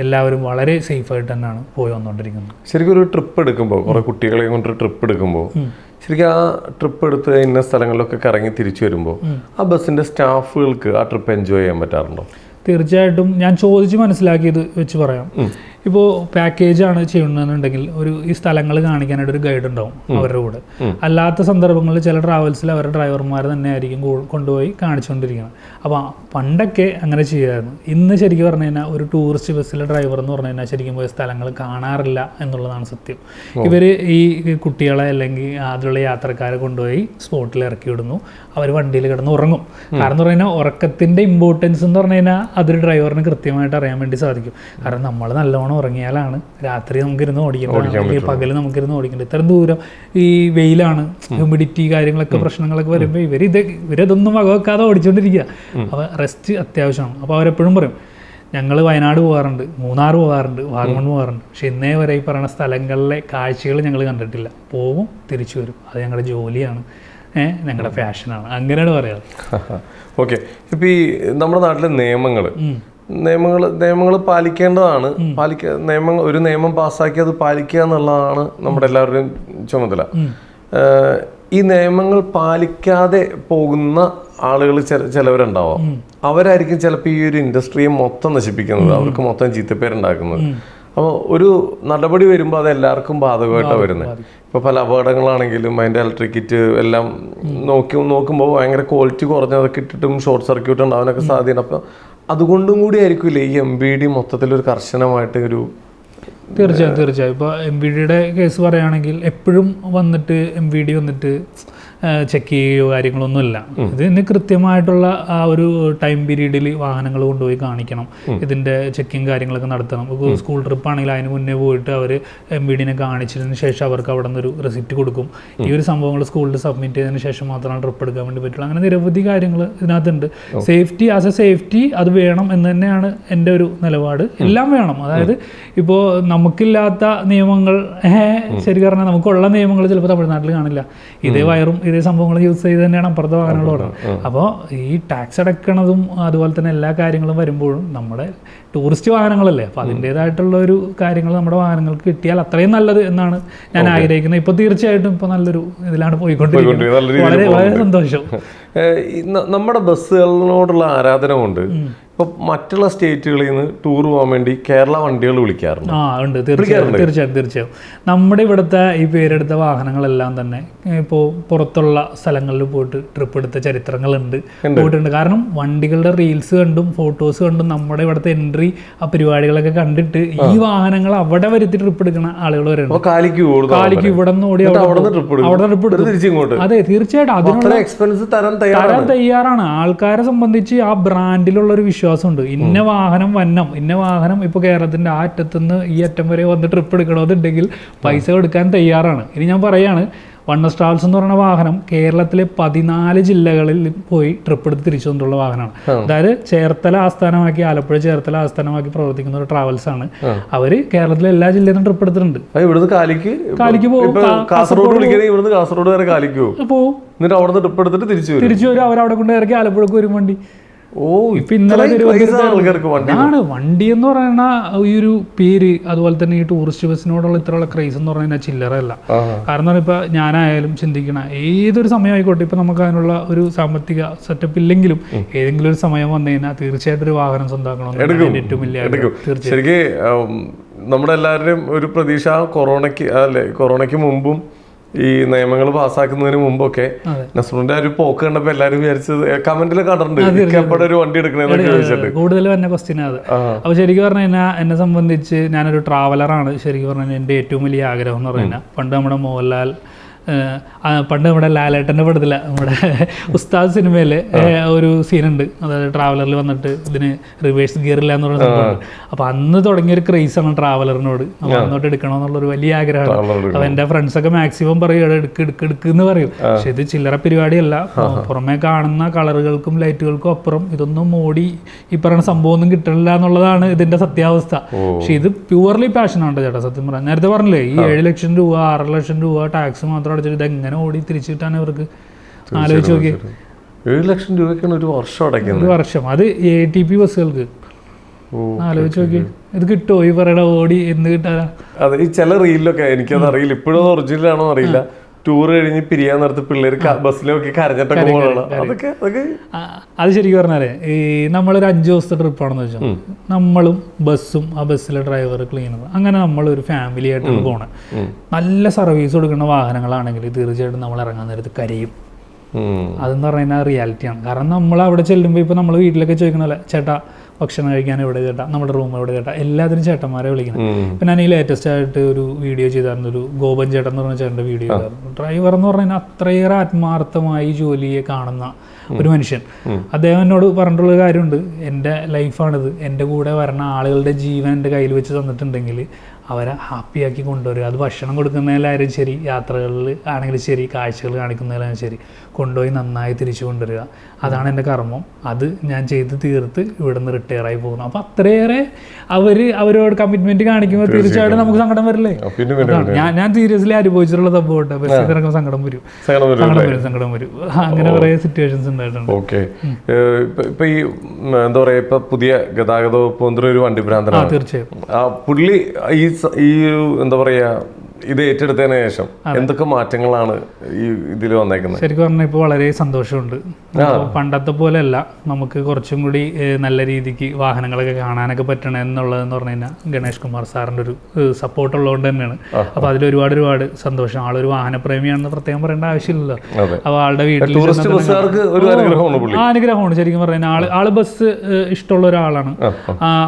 എല്ലാവരും വളരെ സേഫായിട്ട് തന്നെയാണ് പോയി വന്നുകൊണ്ടിരിക്കുന്നത്. ശരിക്കും ഒരു ട്രിപ്പ് എടുക്കുമ്പോൾ കുറെ കുട്ടികളെ കൊണ്ടൊരു ട്രിപ്പ് എടുക്കുമ്പോൾ ശരിക്കും ആ ട്രിപ്പ് എടുത്ത് ഇന്ന സ്ഥലങ്ങളിലൊക്കെ കറങ്ങി തിരിച്ചു വരുമ്പോൾ ആ ബസ്സിന്റെ സ്റ്റാഫുകൾക്ക് ആ ട്രിപ്പ് എൻജോയ് ചെയ്യാൻ പറ്റാറുണ്ടോ? തീർച്ചയായിട്ടും ഞാൻ ചോദിച്ച് മനസ്സിലാക്കിയത് വെച്ച് പറയാം. ഇപ്പോൾ പാക്കേജാണ് ചെയ്യുന്നതെന്നുണ്ടെങ്കിൽ ഈ സ്ഥലങ്ങൾ കാണിക്കാനായിട്ട് ഒരു ഗൈഡ് ഉണ്ടാവും അവരുടെ കൂടെ. അല്ലാത്ത സന്ദർഭങ്ങളിൽ ചില ട്രാവൽസിൽ അവരുടെ ഡ്രൈവർമാർ തന്നെ ആയിരിക്കും കൊണ്ടുപോയി കാണിച്ചുകൊണ്ടിരിക്കുന്നത്. അപ്പോൾ പണ്ടൊക്കെ അങ്ങനെ ചെയ്യുമായിരുന്നു. ഇന്ന് ശരിക്കും പറഞ്ഞു കഴിഞ്ഞാൽ ഒരു ടൂറിസ്റ്റ് ബസ്സിലെ ഡ്രൈവർ എന്ന് പറഞ്ഞു കഴിഞ്ഞാൽ ശരിക്കും പോയ സ്ഥലങ്ങൾ കാണാറില്ല എന്നുള്ളതാണ് സത്യം. ഇവർ ഈ കുട്ടികളെ അല്ലെങ്കിൽ അതിലുള്ള യാത്രക്കാരെ കൊണ്ടുപോയി സ്പോട്ടിൽ ഇറക്കി വിടുന്നു. അവർ വണ്ടിയിൽ കിടന്ന് ഉറങ്ങും. കാരണം എന്ന് പറഞ്ഞു കഴിഞ്ഞാൽ ഉറക്കത്തിൻ്റെ ഇമ്പോർട്ടൻസ് എന്ന് പറഞ്ഞു കഴിഞ്ഞാൽ അതൊരു ഡ്രൈവറിന് കൃത്യമായിട്ട് അറിയാൻ വേണ്ടി സാധിക്കും. കാരണം നമ്മൾ നല്ലോണം ഉറങ്ങിയാലാണ് രാത്രി നമുക്കിരുന്ന് ഓടിക്കേണ്ടത്, പകൽ നമുക്കിരുന്ന് ഓടിക്കേണ്ടത്. ഇത്രയും ദൂരം ഈ വെയിലാണ്, ഹ്യൂമിഡിറ്റി കാര്യങ്ങളൊക്കെ പ്രശ്നങ്ങളൊക്കെ വരുമ്പോൾ ഇവരിതൊന്നും വകവെക്കാതെ ഓടിച്ചുകൊണ്ടിരിക്കുക. അപ്പോൾ റെസ്റ്റ് അത്യാവശ്യമാണ്. അപ്പോൾ അവരെപ്പോഴും പറയും, ഞങ്ങൾ വയനാട് പോകാറുണ്ട്, മൂന്നാർ പോകാറുണ്ട്, വാഗമൺ പോകാറുണ്ട്, പക്ഷെ ഇന്നേ വരെ ഈ പറയുന്ന സ്ഥലങ്ങളിലെ കാഴ്ചകൾ ഞങ്ങൾ കണ്ടിട്ടില്ല. പോകും, തിരിച്ചു വരും, അത് ഞങ്ങളുടെ ജോലിയാണ്, ഞങ്ങളുടെ ഫാഷനാണ്, അങ്ങനെയാണ് പറയാറ്. ഓക്കെ. ഇപ്പം ഈ നമ്മുടെ നാട്ടിലെ നിയമങ്ങൾ പാലിക്കേണ്ടതാണ്. ഒരു നിയമം പാസ്സാക്കി അത് പാലിക്കുക എന്നുള്ളതാണ് നമ്മുടെ എല്ലാവരുടെയും ചുമതല. ഈ നിയമങ്ങൾ പാലിക്കാതെ പോകുന്ന ആളുകൾ ചിലവരുണ്ടാവാം. അവരായിരിക്കും ചിലപ്പോൾ ഈ ഒരു ഇൻഡസ്ട്രിയെ മൊത്തം നശിപ്പിക്കുന്നത്, അവർക്ക് മൊത്തം ചീത്തപ്പേരുണ്ടാക്കുന്നത്. അപ്പോൾ ഒരു നടപടി വരുമ്പോൾ അത് എല്ലാവർക്കും ബാധകമായിട്ടാണ് വരുന്നത്. ഇപ്പോൾ പല അപകടങ്ങളാണെങ്കിലും അതിൻ്റെ ഇലക്ട്രിക് കിറ്റ് എല്ലാം നോക്കുമ്പോൾ ഭയങ്കര ക്വാളിറ്റി കുറഞ്ഞതൊക്കെ ഇട്ടിട്ടും ഷോർട്ട് സർക്യൂട്ട് ഉണ്ടാവാനൊക്കെ സാധ്യത. അപ്പോൾ അതുകൊണ്ടും കൂടി ആയിരിക്കില്ലേ ഈ MVD മൊത്തത്തിലൊരു കർശനമായിട്ട് ഒരു തീർച്ചയായും ഇപ്പോൾ MVDയുടെ കേസ് പറയുകയാണെങ്കിൽ എപ്പോഴും വന്നിട്ട് MVD വന്നിട്ട് ചെക്ക് ചെയ്യുകയോ കാര്യങ്ങളൊന്നുമില്ല. ഇതിന് കൃത്യമായിട്ടുള്ള ആ ഒരു ടൈം പീരീഡിൽ വാഹനങ്ങൾ കൊണ്ടുപോയി കാണിക്കണം, ഇതിൻ്റെ ചെക്കിങ് കാര്യങ്ങളൊക്കെ നടത്തണം. ഇപ്പോൾ സ്കൂൾ ട്രിപ്പ് ആണെങ്കിൽ അതിന് മുന്നേ പോയിട്ട് അവർ MVDനെ കാണിച്ചതിന് ശേഷം അവർക്ക് അവിടെ നിന്നൊരു റെസിപ്റ്റ് കൊടുക്കും. ഈ ഒരു സംഭവങ്ങൾ സ്കൂളിൽ സബ്മിറ്റ് ചെയ്തതിന് ശേഷം മാത്രമാണ് ട്രിപ്പ് എടുക്കാൻ വേണ്ടി പറ്റുള്ളൂ. അങ്ങനെ നിരവധി കാര്യങ്ങൾ ഇതിനകത്തുണ്ട്. സേഫ്റ്റി അത് വേണം എന്ന് തന്നെയാണ് എൻ്റെ ഒരു നിലപാട്. എല്ലാം വേണം. അതായത് ഇപ്പോൾ നമുക്കില്ലാത്ത നിയമങ്ങൾ ശരി പറഞ്ഞാൽ നമുക്കുള്ള നിയമങ്ങൾ ചിലപ്പോൾ തമിഴ്നാട്ടിൽ കാണില്ല. ഇതേ വയറും ഇതേ സംഭവങ്ങൾ യൂസ് ചെയ്ത് തന്നെയാണ് അപ്പുറത്തെ വാഹനങ്ങളോട്. അപ്പോൾ ഈ ടാക്സ് അടക്കണതും അതുപോലെ തന്നെ എല്ലാ കാര്യങ്ങളും വരുമ്പോഴും നമ്മുടെ ടൂറിസ്റ്റ് വാഹനങ്ങളല്ലേ, അപ്പോൾ അതിൻ്റേതായിട്ടുള്ള ഒരു കാര്യങ്ങൾ നമ്മുടെ വാഹനങ്ങൾക്ക് കിട്ടിയാൽ അത്രയും നല്ലത് എന്നാണ് ഞാൻ ആഗ്രഹിക്കുന്നത്. ഇപ്പോൾ തീർച്ചയായിട്ടും ഇപ്പോൾ നല്ലൊരു ഇതിലാണ് പോയിക്കൊണ്ടിരിക്കുന്നത്. വളരെ വളരെ സന്തോഷം. നമ്മുടെ ബസ്സുകളോടുള്ള ആരാധന കൊണ്ട് ഇപ്പൊ മറ്റുള്ള സ്റ്റേറ്റുകളിൽ നിന്ന് ടൂർ പോകാൻ വേണ്ടി കേരള വണ്ടികൾ വിളിക്കാറുണ്ട്. ഉണ്ട്, തീർച്ചയായും. നമ്മുടെ ഇവിടുത്തെ ഈ പേരെടുത്ത വാഹനങ്ങളെല്ലാം തന്നെ ഇപ്പോൾ പുറത്തുള്ള സ്ഥലങ്ങളിൽ പോയിട്ട് ട്രിപ്പ് എടുത്ത ചരിത്രങ്ങളുണ്ട്, പോയിട്ടുണ്ട്. കാരണം വണ്ടികളുടെ റീൽസ് കണ്ടും ഫോട്ടോസ് കണ്ടും നമ്മുടെ ഇവിടുത്തെ എൻട്രി ആ പരിപാടികളൊക്കെ കണ്ടിട്ട് ഈ വാഹനങ്ങൾ അവിടെ വരുത്തി ട്രിപ്പ് എടുക്കുന്ന ആളുകൾ വരുന്നുണ്ട്. കാലിക്ക് ഇവിടെ നിന്ന് ഓടി അവിടെ ട്രിപ്പ് എടുക്കും. അതെ, തീർച്ചയായിട്ടും അതിനുള്ള എക്സ്പെൻസ് തരാൻ തയ്യാറാണ്. ആൾക്കാരെ സംബന്ധിച്ച് ആ ബ്രാൻഡിലുള്ള ഒരു വിശ്വാസമുണ്ട്. ഇന്ന വാഹനം ഇപ്പോൾ കേരളത്തിന്റെ ആ അറ്റത്തുനിന്ന് ഈ അറ്റം വരെ വന്ന് ട്രിപ്പ് എടുക്കണമെന്നുണ്ടെങ്കിൽ പൈസ കൊടുക്കാൻ തയ്യാറാണ്. ഇനി ഞാൻ പറയാണ്, വണ്ണസ് ട്രാവൽസ് എന്ന് പറയുന്ന വാഹനം കേരളത്തിലെ 14 ജില്ലകളിൽ പോയി ട്രിപ്പ് എടുത്ത് തിരിച്ചു വന്നിട്ടുള്ള വാഹനമാണ്. അതായത് ചേർത്തല ആസ്ഥാനമാക്കി, ആലപ്പുഴ ചേർത്തല ആസ്ഥാനമാക്കി പ്രവർത്തിക്കുന്ന ഒരു ട്രാവൽസ് ആണ്. അവര് കേരളത്തിലെ എല്ലാ ജില്ലയിൽ നിന്നും ട്രിപ്പ് എടുത്തിട്ടുണ്ട്. കാലിക്ക് പോകും, കാസർഗോഡ് വരെ കാലിക്ക് പോകും, എന്നിട്ട് അവിടെ ട്രിപ്പ് എടുത്തിട്ട് തിരിച്ചു വരും. അവരവിടെ കൊണ്ട് ഇറക്കി ആലപ്പുഴക്ക് വരും വണ്ടി. ഓ, ഇപ്പൊ ഇന്നലെ ആൾക്കാർക്ക് വണ്ടി ആണ് വണ്ടി എന്ന് പറയുന്ന ഈ ഒരു പേര്, അതുപോലെ തന്നെ ഈ ടൂറിസ്റ്റ് ബസ്സിനോടുള്ള ഇത്രയുള്ള ക്രൈസ് എന്ന് പറഞ്ഞാൽ ചില്ലറല്ല. കാരണം ഇപ്പൊ ഞാനായാലും ചിന്തിക്കണ ഏതൊരു സമയം ആയിക്കോട്ടെ, ഇപ്പൊ നമുക്ക് അതിനുള്ള ഒരു സാമ്പത്തിക സെറ്റപ്പ് ഇല്ലെങ്കിലും ഏതെങ്കിലും ഒരു സമയം വന്നു കഴിഞ്ഞാൽ തീർച്ചയായിട്ടും ഒരു വാഹനം സ്വന്തമാക്കണം ഏറ്റവും വലിയ. ശരിക്കും നമ്മുടെ എല്ലാവരുടെയും ഒരു പ്രതീക്ഷ കൊറോണയ്ക്ക് മുമ്പും ഈ നിയമങ്ങൾ പാസ്സാക്കുന്നതിന് മുമ്പൊക്കെ നസ്രുവിന്റെ ഒരു പോക്ക് കണ്ടപ്പോ എല്ലാരും വിചാരിച്ചത് കമന്റിൽ കണ്ടിട്ടുണ്ട് എപ്പോഴും ഒരു വണ്ടി എടുക്കണമെന്ന് ചോദിച്ചിട്ട് കൂടുതൽ തന്നെ ക്വസ്റ്റ്യൻ അത്. അപ്പൊ ശരിക്കും പറഞ്ഞു കഴിഞ്ഞാൽ എന്നെ സംബന്ധിച്ച് ഞാനൊരു ട്രാവലറാണ്. ശരിക്കും പറഞ്ഞാൽ എൻ്റെ ഏറ്റവും വലിയ ആഗ്രഹം എന്ന് പറഞ്ഞു കഴിഞ്ഞാൽ പണ്ട് നമ്മുടെ മോഹൻലാൽ പണ്ട് നമ്മുടെ ലാലേട്ടൻ്റെ പടത്തില്ല നമ്മുടെ ഉസ്താദ് സിനിമയിൽ ഒരു സീനുണ്ട്, അതായത് ട്രാവലറിൽ വന്നിട്ട് ഇതിന് റിവേഴ്സ് ഗിയർ ഇല്ല എന്ന് പറഞ്ഞ സംഭവം. അപ്പോൾ അന്ന് തുടങ്ങിയൊരു ക്രൈസാണ് ട്രാവലറിനോട്. അപ്പോൾ അന്നോട്ട് എടുക്കണമെന്നുള്ളൊരു വലിയ ആഗ്രഹമാണ്. അപ്പോൾ എൻ്റെ ഫ്രണ്ട്സൊക്കെ മാക്സിമം പറയും എടുക്കെന്ന് പറയും. പക്ഷെ ഇത് ചില്ലറ പരിപാടിയല്ല. പുറമെ കാണുന്ന കളറുകൾക്കും ലൈറ്റുകൾക്കും അപ്പുറം ഇതൊന്നും മോടി ഈ പറയുന്ന സംഭവം ഒന്നും കിട്ടണില്ല എന്നുള്ളതാണ് ഇതിന്റെ സത്യാവസ്ഥ. പക്ഷെ ഇത് പ്യുവർലി പാഷനാണ് ചേട്ടാ. സത്യം പറയാം, നേരത്തെ പറഞ്ഞില്ലേ ഈ 7 ലക്ഷം രൂപ 6 ലക്ഷം രൂപ ടാക്സ് മാത്രം അടച്ചിട്ട് ഇതെങ്ങനെ ഓടി തിരിച്ചു കിട്ടാൻ അവർക്ക് ആലോചിച്ച് നോക്കി. 7 ലക്ഷം രൂപയ്ക്കാണ് ഒരു വർഷം അടയ്ക്കുന്നത്. ഒരു വർഷം, അത് ATP ബസ്സുകൾക്ക്. ആലോചിച്ച് നോക്കി, ഇത് കിട്ടുമോ ഈ പറയണ ഓടി എന്ന് കിട്ടാനാ? അതെ, ഈ ചില റീലിലൊക്കെ എനിക്കത് അറിയില്ല, ഇപ്പോഴും ഒറിജിനൽ ആണോ അറിയില്ല, ടൂർ കഴിഞ്ഞ് പിരിയാൻ നേരത്ത് പിള്ളേർ ബസ്സിലൊക്കെ കരഞ്ഞിട്ടൊക്കെ പോകണം. അത് ശരിക്കും പറഞ്ഞാലേ ഈ നമ്മളൊരു 5 ദിവസത്തെ ട്രിപ്പാണെന്ന് വെച്ചാൽ നമ്മളും ബസ്സും ആ ബസ്സിലെ ഡ്രൈവർ ക്ലീനർ അങ്ങനെ നമ്മളൊരു ഫാമിലി ആയിട്ടാണ് പോണത്. നല്ല സർവീസ് കൊടുക്കുന്ന വാഹനങ്ങളാണെങ്കിൽ തീർച്ചയായിട്ടും നമ്മൾ ഇറങ്ങാൻ നേരത്ത് കരയും. അതെന്ന് പറഞ്ഞാൽ റിയാലിറ്റിയാണ്. കാരണം നമ്മൾ അവിടെ ചെല്ലുമ്പോൾ ഇപ്പോൾ നമ്മൾ വീട്ടിലൊക്കെ ചോദിക്കണല്ലേ, ചേട്ടാ ഭക്ഷണം കഴിക്കാൻ എവിടെ ചേട്ടാ, നമ്മുടെ റൂം എവിടെ ചേട്ടാ, എല്ലാത്തിനും ചേട്ടന്മാരെ വിളിക്കുന്നത്. ഇപ്പം ഞാൻ ഈ ലേറ്റസ്റ്റ് ആയിട്ട് ഒരു വീഡിയോ ചെയ്തായിരുന്നു, ഒരു ഗോപൻ ചേട്ടൻ എന്ന് പറഞ്ഞ ചേട്ടൻ്റെ വീഡിയോ ചെയ്തായിരുന്നു. ഡ്രൈവർ എന്ന് പറഞ്ഞാൽ അത്രയേറെ ആത്മാർത്ഥമായി ജോലിയെ കാണുന്ന ഒരു മനുഷ്യൻ. അദ്ദേഹം എന്നോട് പറഞ്ഞിട്ടുള്ള കാര്യമുണ്ട്, എൻ്റെ ലൈഫാണിത്, എൻ്റെ കൂടെ വരണ ആളുകളുടെ ജീവൻ എൻ്റെ കയ്യിൽ വെച്ച് തന്നിട്ടുണ്ടെങ്കിൽ അവരെ ഹാപ്പിയാക്കി കൊണ്ടുവരിക. അത് ഭക്ഷണം കൊടുക്കുന്നതിലായാലും ശരി, യാത്രകളിൽ ആണെങ്കിലും ശരി, കാഴ്ചകൾ കാണിക്കുന്നതിലായാലും ശരി, കൊണ്ടുപോയി നന്നായി തിരിച്ചു കൊണ്ടുവരിക. അതാണ് എൻ്റെ കർമ്മം. അത് ഞാൻ ചെയ്ത് തീർത്ത് ഇവിടെ നിന്ന് റിട്ടയറായി പോകുന്നു. അപ്പം അത്രയേറെ അവരോട് കമ്മിറ്റ്മെന്റ് കാണിക്കുമ്പോൾ തീർച്ചയായിട്ടും നമുക്ക് സങ്കടം വരില്ലേ? ഞാൻ സീരിയസ്ലി അനുഭവിച്ചിട്ടുള്ള സംഭവം ബസ്സിൽ ഇറങ്ങുമ്പോൾ സങ്കടം വരും. അങ്ങനെ കുറേ സിറ്റുവേഷൻസ് ഉണ്ടായിട്ടുണ്ട്. ഓക്കെ, ഇപ്പൊ ഈ എന്താ പറയാ, ഇപ്പൊ പുതിയ ഗതാഗത വകുപ്പ് മന്ത്രി ഒരു വണ്ടി ഭ്രാന്തനാണ്. തീർച്ചയായും പുള്ളി ഈ എന്താ പറയാ ഇത് ഏറ്റെടുത്തതിന് ശേഷം എന്തൊക്കെ മാറ്റങ്ങളാണ് ഈ ഇതിൽ വന്നേക്കുന്നത്? ശരിക്കും പറഞ്ഞാൽ ഇപ്പോൾ വളരെ സന്തോഷമുണ്ട്. പണ്ടത്തെ പോലെയല്ല, നമുക്ക് കുറച്ചും കൂടി നല്ല രീതിക്ക് വാഹനങ്ങളൊക്കെ കാണാനൊക്കെ പറ്റണം എന്നുള്ളതെന്ന് പറഞ്ഞു കഴിഞ്ഞാൽ ഗണേഷ് കുമാർ സാറിൻ്റെ ഒരു സപ്പോർട്ട് ഉള്ളതുകൊണ്ട് തന്നെയാണ്. അപ്പോൾ അതിൽ ഒരുപാട് സന്തോഷം. ആളൊരു വാഹനപ്രേമിയാണെന്ന് പ്രത്യേകം പറയേണ്ട ആവശ്യമില്ലല്ലോ. അപ്പോൾ ആളുടെ വീട്ടിൽ അനുഗ്രഹമാണ് ശരിക്കും പറഞ്ഞാൽ. ആള് ബസ് ഇഷ്ടമുള്ള ഒരാളാണ്.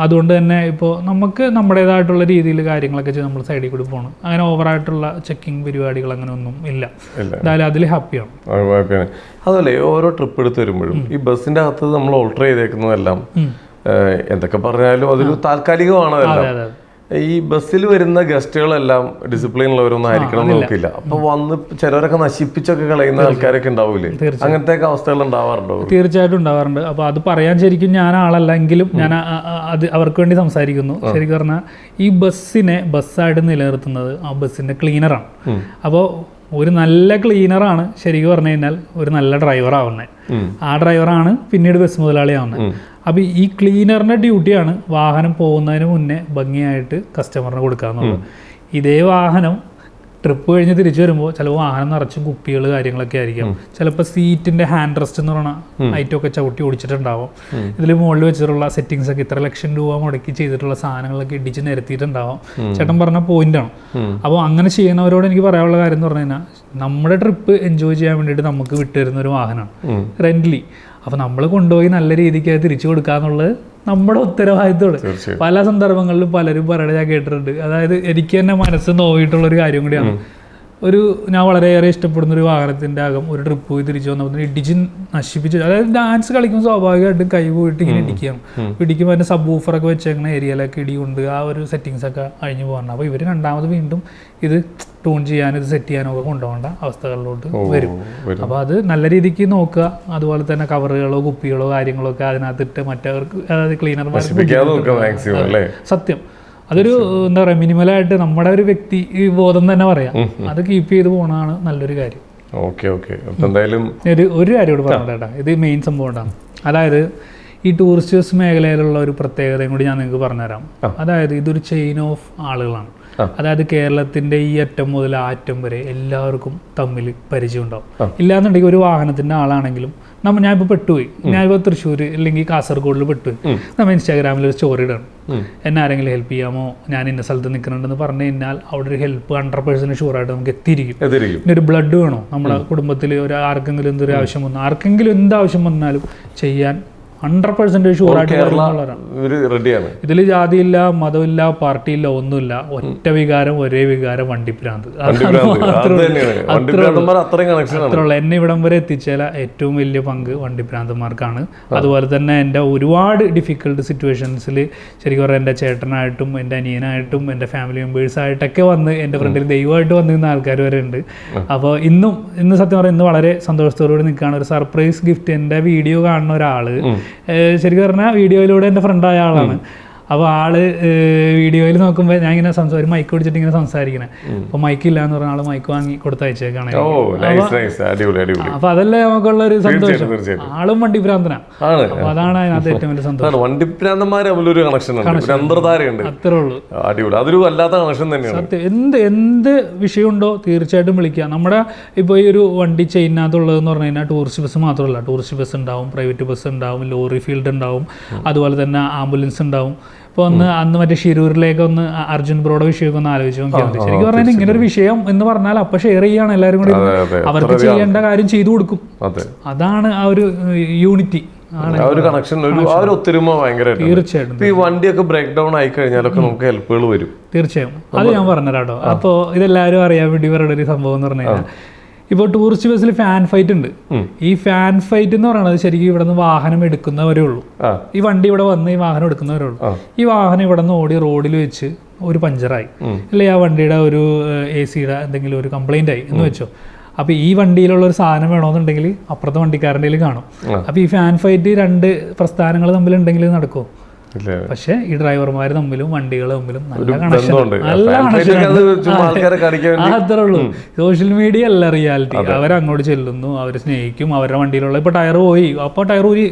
അതുകൊണ്ട് തന്നെ ഇപ്പോൾ നമുക്ക് നമ്മുടേതായിട്ടുള്ള രീതിയിൽ കാര്യങ്ങളൊക്കെ ചെയ്ത് നമ്മൾ സൈഡിൽ കൂടി പോകണം. അങ്ങനെ ഓവറായിട്ടുള്ള ചെക്കിങ് പരിപാടികൾ അങ്ങനെ ഒന്നും ഇല്ല. എന്തായാലും അതിൽ ഹാപ്പിയാണ്. അതുപോലെ ഓരോ ട്രിപ്പ് എടുത്ത് വരുമ്പോഴും ഈ ബസ്സിന്റെ അകത്ത് നമ്മൾ ഓൾട്ടർ ചെയ്തേക്കുന്നതെല്ലാം എന്തൊക്കെ പറഞ്ഞാലും അതൊരു താൽക്കാലികമാണ്. അതെല്ലാം ഈ ബസ്സിൽ വരുന്ന ഗസ്റ്റുകളെല്ലാം ഡിസിപ്ലിൻ ഉള്ളവരൊന്നും ആയിരിക്കണം എന്ന് നോക്കില്ല. അപ്പൊ വന്ന് ചിലവരൊക്കെ നശിപ്പിച്ചൊക്കെ കളയുന്ന ആൾക്കാരൊക്കെ ഉണ്ടാവില്ലേ? അങ്ങനത്തെ അവസ്ഥകൾ ഉണ്ടാവാറുണ്ടോ? തീർച്ചയായിട്ടും ഉണ്ടാവാറുണ്ട്. അപ്പൊ അത് പറയാൻ ശരിക്കും ഞാൻ ആളല്ലെങ്കിലും ഞാൻ അത് അവർക്ക് വേണ്ടി സംസാരിക്കുന്നു. ശരിക്കും പറഞ്ഞാൽ ഈ ബസ്സിനെ ബസ്സായിട്ട് നിലനിർത്തുന്നത് ആ ബസ്സിന്റെ ക്ലീനറാണ്. അപ്പോൾ ഒരു നല്ല ക്ലീനറാണ് ശരിക്കും പറഞ്ഞു കഴിഞ്ഞാൽ ഒരു നല്ല ഡ്രൈവർ ആവുന്നത്. ആ ഡ്രൈവറാണ് പിന്നീട് ബസ് മുതലാളിയാവുന്നത്. അപ്പോൾ ഈ ക്ലീനറിൻ്റെ ഡ്യൂട്ടിയാണ് വാഹനം പോകുന്നതിന് മുന്നേ ഭംഗിയായിട്ട് കസ്റ്റമറിന് കൊടുക്കുക എന്നുള്ളത്. ഇതേ വാഹനം ട്രിപ്പ് കഴിഞ്ഞ് തിരിച്ചു വരുമ്പോൾ ചിലപ്പോൾ വാഹനം നിറച്ചും കുപ്പികൾ കാര്യങ്ങളൊക്കെ ആയിരിക്കും. ചിലപ്പോൾ സീറ്റിൻ്റെ ഹാൻഡ് റെസ്റ്റ് എന്ന് പറഞ്ഞാൽ ഐറ്റമൊക്കെ ചവിട്ടി ഓടിച്ചിട്ടുണ്ടാവും. ഇതിൽ മുകളിൽ വെച്ചിട്ടുള്ള സെറ്റിങ്സ് ഒക്കെ ഇത്ര ലക്ഷം രൂപ മുടക്കി ചെയ്തിട്ടുള്ള സാധനങ്ങളൊക്കെ ഇടിച്ച് നിരത്തിയിട്ടുണ്ടാവും. ചേട്ടൻ പറഞ്ഞ പോയിന്റാണ്. അപ്പോൾ അങ്ങനെ ചെയ്യുന്നവരോട് എനിക്ക് പറയാനുള്ള കാര്യം എന്ന് പറഞ്ഞു കഴിഞ്ഞാൽ നമ്മുടെ ട്രിപ്പ് എൻജോയ് ചെയ്യാൻ വേണ്ടിയിട്ട് നമുക്ക് വിട്ടുതരുന്ന ഒരു വാഹനമാണ് റെന്റ്ലി. അപ്പോൾ നമ്മൾ കൊണ്ടുപോയി നല്ല രീതിക്ക് അത് തിരിച്ചു കൊടുക്കുക എന്നുള്ളത് നമ്മുടെ ഉത്തരവാദിത്തമാണ്. പല സന്ദർഭങ്ങളിലും പലരും പറയണത് ഞാൻ കേട്ടിട്ടുണ്ട്. അതായത് എനിക്ക് തന്നെ മനസ്സ് നോയിട്ടുള്ളൊരു കാര്യം കൂടിയാണ്. ഞാൻ വളരെയേറെ ഇഷ്ടപ്പെടുന്ന ഒരു വാഹനത്തിൻ്റെ അകം ഒരു ട്രിപ്പ് പോയി തിരിച്ചു വന്നപ്പോൾ ഇടിച്ച് നശിപ്പിച്ചു. അതായത് ഡാൻസ് കളിക്കുമ്പോൾ സ്വാഭാവികമായിട്ടും കൈ പോയിട്ട് ഇങ്ങനെ ഇടിക്കുകയാണ്. ഇടിക്കുമ്പോൾ അതിൻ്റെ സബ് വൂഫറൊക്കെ വെച്ചേക്കുന്ന ഏരിയയിലൊക്കെ ഇടി കൊണ്ട് ആ ഒരു സെറ്റിങ്സൊക്കെ അഴിഞ്ഞു പോകണം. അപ്പോൾ ഇവർ രണ്ടാമത് വീണ്ടും ഇത് ട്യൂൺ ചെയ്യാനും ഇത് സെറ്റ് ചെയ്യാനും ഒക്കെ കൊണ്ടുപോകേണ്ട അവസ്ഥകളിലോട്ട് വരും. അപ്പോൾ അത് നല്ല രീതിക്ക് നോക്കുക. അതുപോലെ തന്നെ കവറുകളോ കുപ്പികളോ കാര്യങ്ങളോ ഒക്കെ അതിനകത്തിട്ട് മറ്റവർക്ക്, അതായത് ക്ലീനർമാർ സത്യം അതൊരു എന്താ പറയുക മിനിമലായിട്ട് നമ്മുടെ ഒരു വ്യക്തി ബോധം തന്നെ പറയാം. അത് കീപ്പ് ചെയ്ത് പോകണതാണ് നല്ലൊരു കാര്യം. ഓക്കെ, എന്തായാലും ഒരു കാര്യം കൂടെ പറഞ്ഞേട്ടാ, ഇത് മെയിൻ സംഭവം ഉണ്ടാകും. അതായത് ഈ ടൂറിസ്റ്റ് ബസ് മേഖലയിലുള്ള ഒരു പ്രത്യേകതയും കൂടി ഞാൻ നിങ്ങൾക്ക് പറഞ്ഞുതരാം. അതായത് ഇതൊരു ചെയിൻ ഓഫ് ആളുകളാണ്. അതായത് കേരളത്തിന്റെ ഈ അറ്റം മുതൽ ആ അറ്റം വരെ എല്ലാവർക്കും തമ്മിൽ പരിചയം ഉണ്ടാവും. ഇല്ലാന്നുണ്ടെങ്കിൽ ഒരു വാഹനത്തിന്റെ ആളാണെങ്കിലും ഞാനിപ്പോൾ പെട്ടുപോയി, ഞാനിപ്പോൾ തൃശ്ശൂർ അല്ലെങ്കിൽ കാസർഗോഡിൽ പെട്ടുപോയി, നമ്മൾ ഇൻസ്റ്റാഗ്രാമിൽ ഒരു സ്റ്റോറി ഇടണം, എന്നെ ആരെങ്കിലും ഹെൽപ്പ് ചെയ്യാമോ, ഞാൻ ഇന്ന സ്ഥലത്ത് നിൽക്കുന്നുണ്ടെന്ന് പറഞ്ഞു കഴിഞ്ഞാൽ അവിടെ ഒരു ഹെൽപ്പ് 100% ഷുവറായിട്ട് നമുക്ക് എത്തിയിരിക്കും. പിന്നെ ഒരു ബ്ലഡ് വേണോ നമ്മുടെ കുടുംബത്തിൽ, ഒരു ആർക്കെങ്കിലും എന്തൊരു ആവശ്യം വന്നു, ആർക്കെങ്കിലും എന്താവശ്യം വന്നാലും ചെയ്യാൻ 100% ഷുവറായിട്ട് റെഡിയാണ്. ഇതിൽ ജാതിയില്ല, മതമില്ല, പാർട്ടിയില്ല, ഒന്നുമില്ല. ഒറ്റ വികാരം, ഒരേ വികാരം, വണ്ടിപ്രാന്ത്. അത്രയുള്ള എന്നെ ഇവിടം വരെ എത്തിച്ചാൽ ഏറ്റവും വലിയ പങ്ക് വണ്ടിപ്രാന്തന്മാർക്കാണ്. അതുപോലെ തന്നെ എൻ്റെ ഒരുപാട് ഡിഫിക്കൽട്ട് സിറ്റുവേഷൻസിൽ ശരിക്കും പറഞ്ഞാൽ എൻ്റെ ചേട്ടനായിട്ടും എൻ്റെ അനിയനായിട്ടും എൻ്റെ ഫാമിലി മെമ്പേഴ്സായിട്ടൊക്കെ വന്ന് എൻ്റെ ഫ്രണ്ടിൽ ദൈവമായിട്ട് വന്നിരുന്ന ആൾക്കാർ വരെ ഉണ്ട്. അപ്പോൾ ഇന്ന് സത്യം പറഞ്ഞാൽ ഇന്ന് വളരെ സന്തോഷത്തോടുകൂടി നിൽക്കുകയാണ്. ഒരു സർപ്രൈസ് ഗിഫ്റ്റ്, എൻ്റെ വീഡിയോ കാണുന്ന ഒരാൾ ശരിക്കും പറഞ്ഞാൽ വീഡിയോയിലൂടെ എൻ്റെ ഫ്രണ്ടായ ആളാണ്. അപ്പോൾ ആള് വീഡിയോയിൽ നോക്കുമ്പോൾ ഞാൻ ഇങ്ങനെ ഒരു മൈക്ക് പിടിച്ചിട്ട് ഇങ്ങനെ സംസാരിക്കണേ, അപ്പോൾ മൈക്ക് ഇല്ല എന്ന് പറഞ്ഞ ആള് മൈക്ക് വാങ്ങി കൊടുത്തയച്ചേക്കാണ്. അപ്പൊ അതല്ലേ നമുക്കുള്ള ഒരു സന്തോഷം. ആളും വണ്ടിപ്രാന്തനാ. അപ്പൊ അതാണ് അതിനകത്ത് ഏറ്റവും വലിയ സന്തോഷം. വണ്ടിപ്രാന്തന്മാർ തമ്മിലൊരു അത്രേ ഉള്ളൂ. അതൊരു വല്ലാത്ത കണക്ഷൻ തന്നെയാണ്. സത്യം. എന്ത് വിഷയമുണ്ടോ തീർച്ചയായിട്ടും വിളിക്കുക. നമ്മുടെ ഇപ്പോൾ ഈ ഒരു വണ്ടി ചെയിനകത്തുള്ളതെന്ന് പറഞ്ഞു കഴിഞ്ഞാൽ ടൂറിസ്റ്റ് ബസ് മാത്രമല്ല, ടൂറിസ്റ്റ് ബസ് ഉണ്ടാവും, പ്രൈവറ്റ് ബസ് ഉണ്ടാവും, ലോറി ഫീൽഡ് ഉണ്ടാവും, അതുപോലെ തന്നെ ആംബുലൻസ് ഉണ്ടാവും. ഇപ്പോൾ അന്ന് മറ്റേ ഷിരൂരിലേക്ക് ഒന്ന് അർജുൻ ബ്രോയുടെ വിഷയമൊക്കെ ഒന്ന് ആലോചിച്ച് നോക്കിയാൽ മതി. ശരിക്കും പറഞ്ഞാൽ ഇങ്ങനെ ഒരു വിഷയം എന്ന് പറഞ്ഞാൽ അപ്പൊ ഷെയർ ചെയ്യാണ് എല്ലാവരും കൂടി, അവർക്ക് ചെയ്യേണ്ട കാര്യം ചെയ്തു കൊടുക്കും. അതാണ് ആ ഒരു യൂണിറ്റി, തീർച്ചയായിട്ടും. ഈ വണ്ടിയൊക്കെ ബ്രേക്ക് ഡൗൺ ആയി കഴിഞ്ഞാലൊക്കെ നമുക്ക് ഹെൽപ്പുകൾ വരും. തീർച്ചയായും അത് ഞാൻ പറഞ്ഞുതരാട്ടോ. അപ്പോൾ ഇതെല്ലാവരും അറിയാൻ വേണ്ടി ഇവരുടെ ഒരു സംഭവം എന്ന് പറഞ്ഞു കഴിഞ്ഞാൽ, ഇപ്പോൾ ടൂറിസ്റ്റ് ബസ്സിൽ ഫാൻ ഫൈറ്റ് ഉണ്ട്. ഈ ഫാൻ ഫൈറ്റ് എന്ന് പറയുന്നത് ശരിക്കും ഇവിടെ നിന്ന് വാഹനം എടുക്കുന്നവരേ ഉള്ളൂ. ഈ വണ്ടി ഇവിടെ വന്ന് ഈ വാഹനം എടുക്കുന്നവരേ ഉള്ളൂ. ഈ വാഹനം ഇവിടെ നിന്ന് ഓടി റോഡിൽ വെച്ച് ഒരു പഞ്ചറായി, അല്ലെ ആ വണ്ടിയുടെ ഒരു AC-യുടെ എന്തെങ്കിലും ഒരു കംപ്ലൈന്റ് ആയി എന്ന് വെച്ചോ. അപ്പൊ ഈ വണ്ടിയിലുള്ള ഒരു സാധനം വേണമെന്നുണ്ടെങ്കിൽ അപ്പുറത്തെ വണ്ടിക്കാരൻ്റെ കാണും. അപ്പൊ ഈ ഫാൻ ഫൈറ്റ് രണ്ട് പ്രസ്ഥാനങ്ങൾ തമ്മിലുണ്ടെങ്കിൽ നടക്കുമോ? പക്ഷെ ഈ ഡ്രൈവർമാർ തമ്മിലും വണ്ടികൾ തമ്മിലും നല്ല കണക്ഷൻ, അത്രേ ഉള്ളൂ. സോഷ്യൽ മീഡിയ അല്ല റിയാലിറ്റി. അവരങ്ങോട്ട് ചെല്ലുന്നു, അവർ സ്നേഹിക്കും, അവരുടെ വണ്ടിയിലുള്ള ഇപ്പൊ ടയർ പോയി, അപ്പോൾ ടയർ ഊരി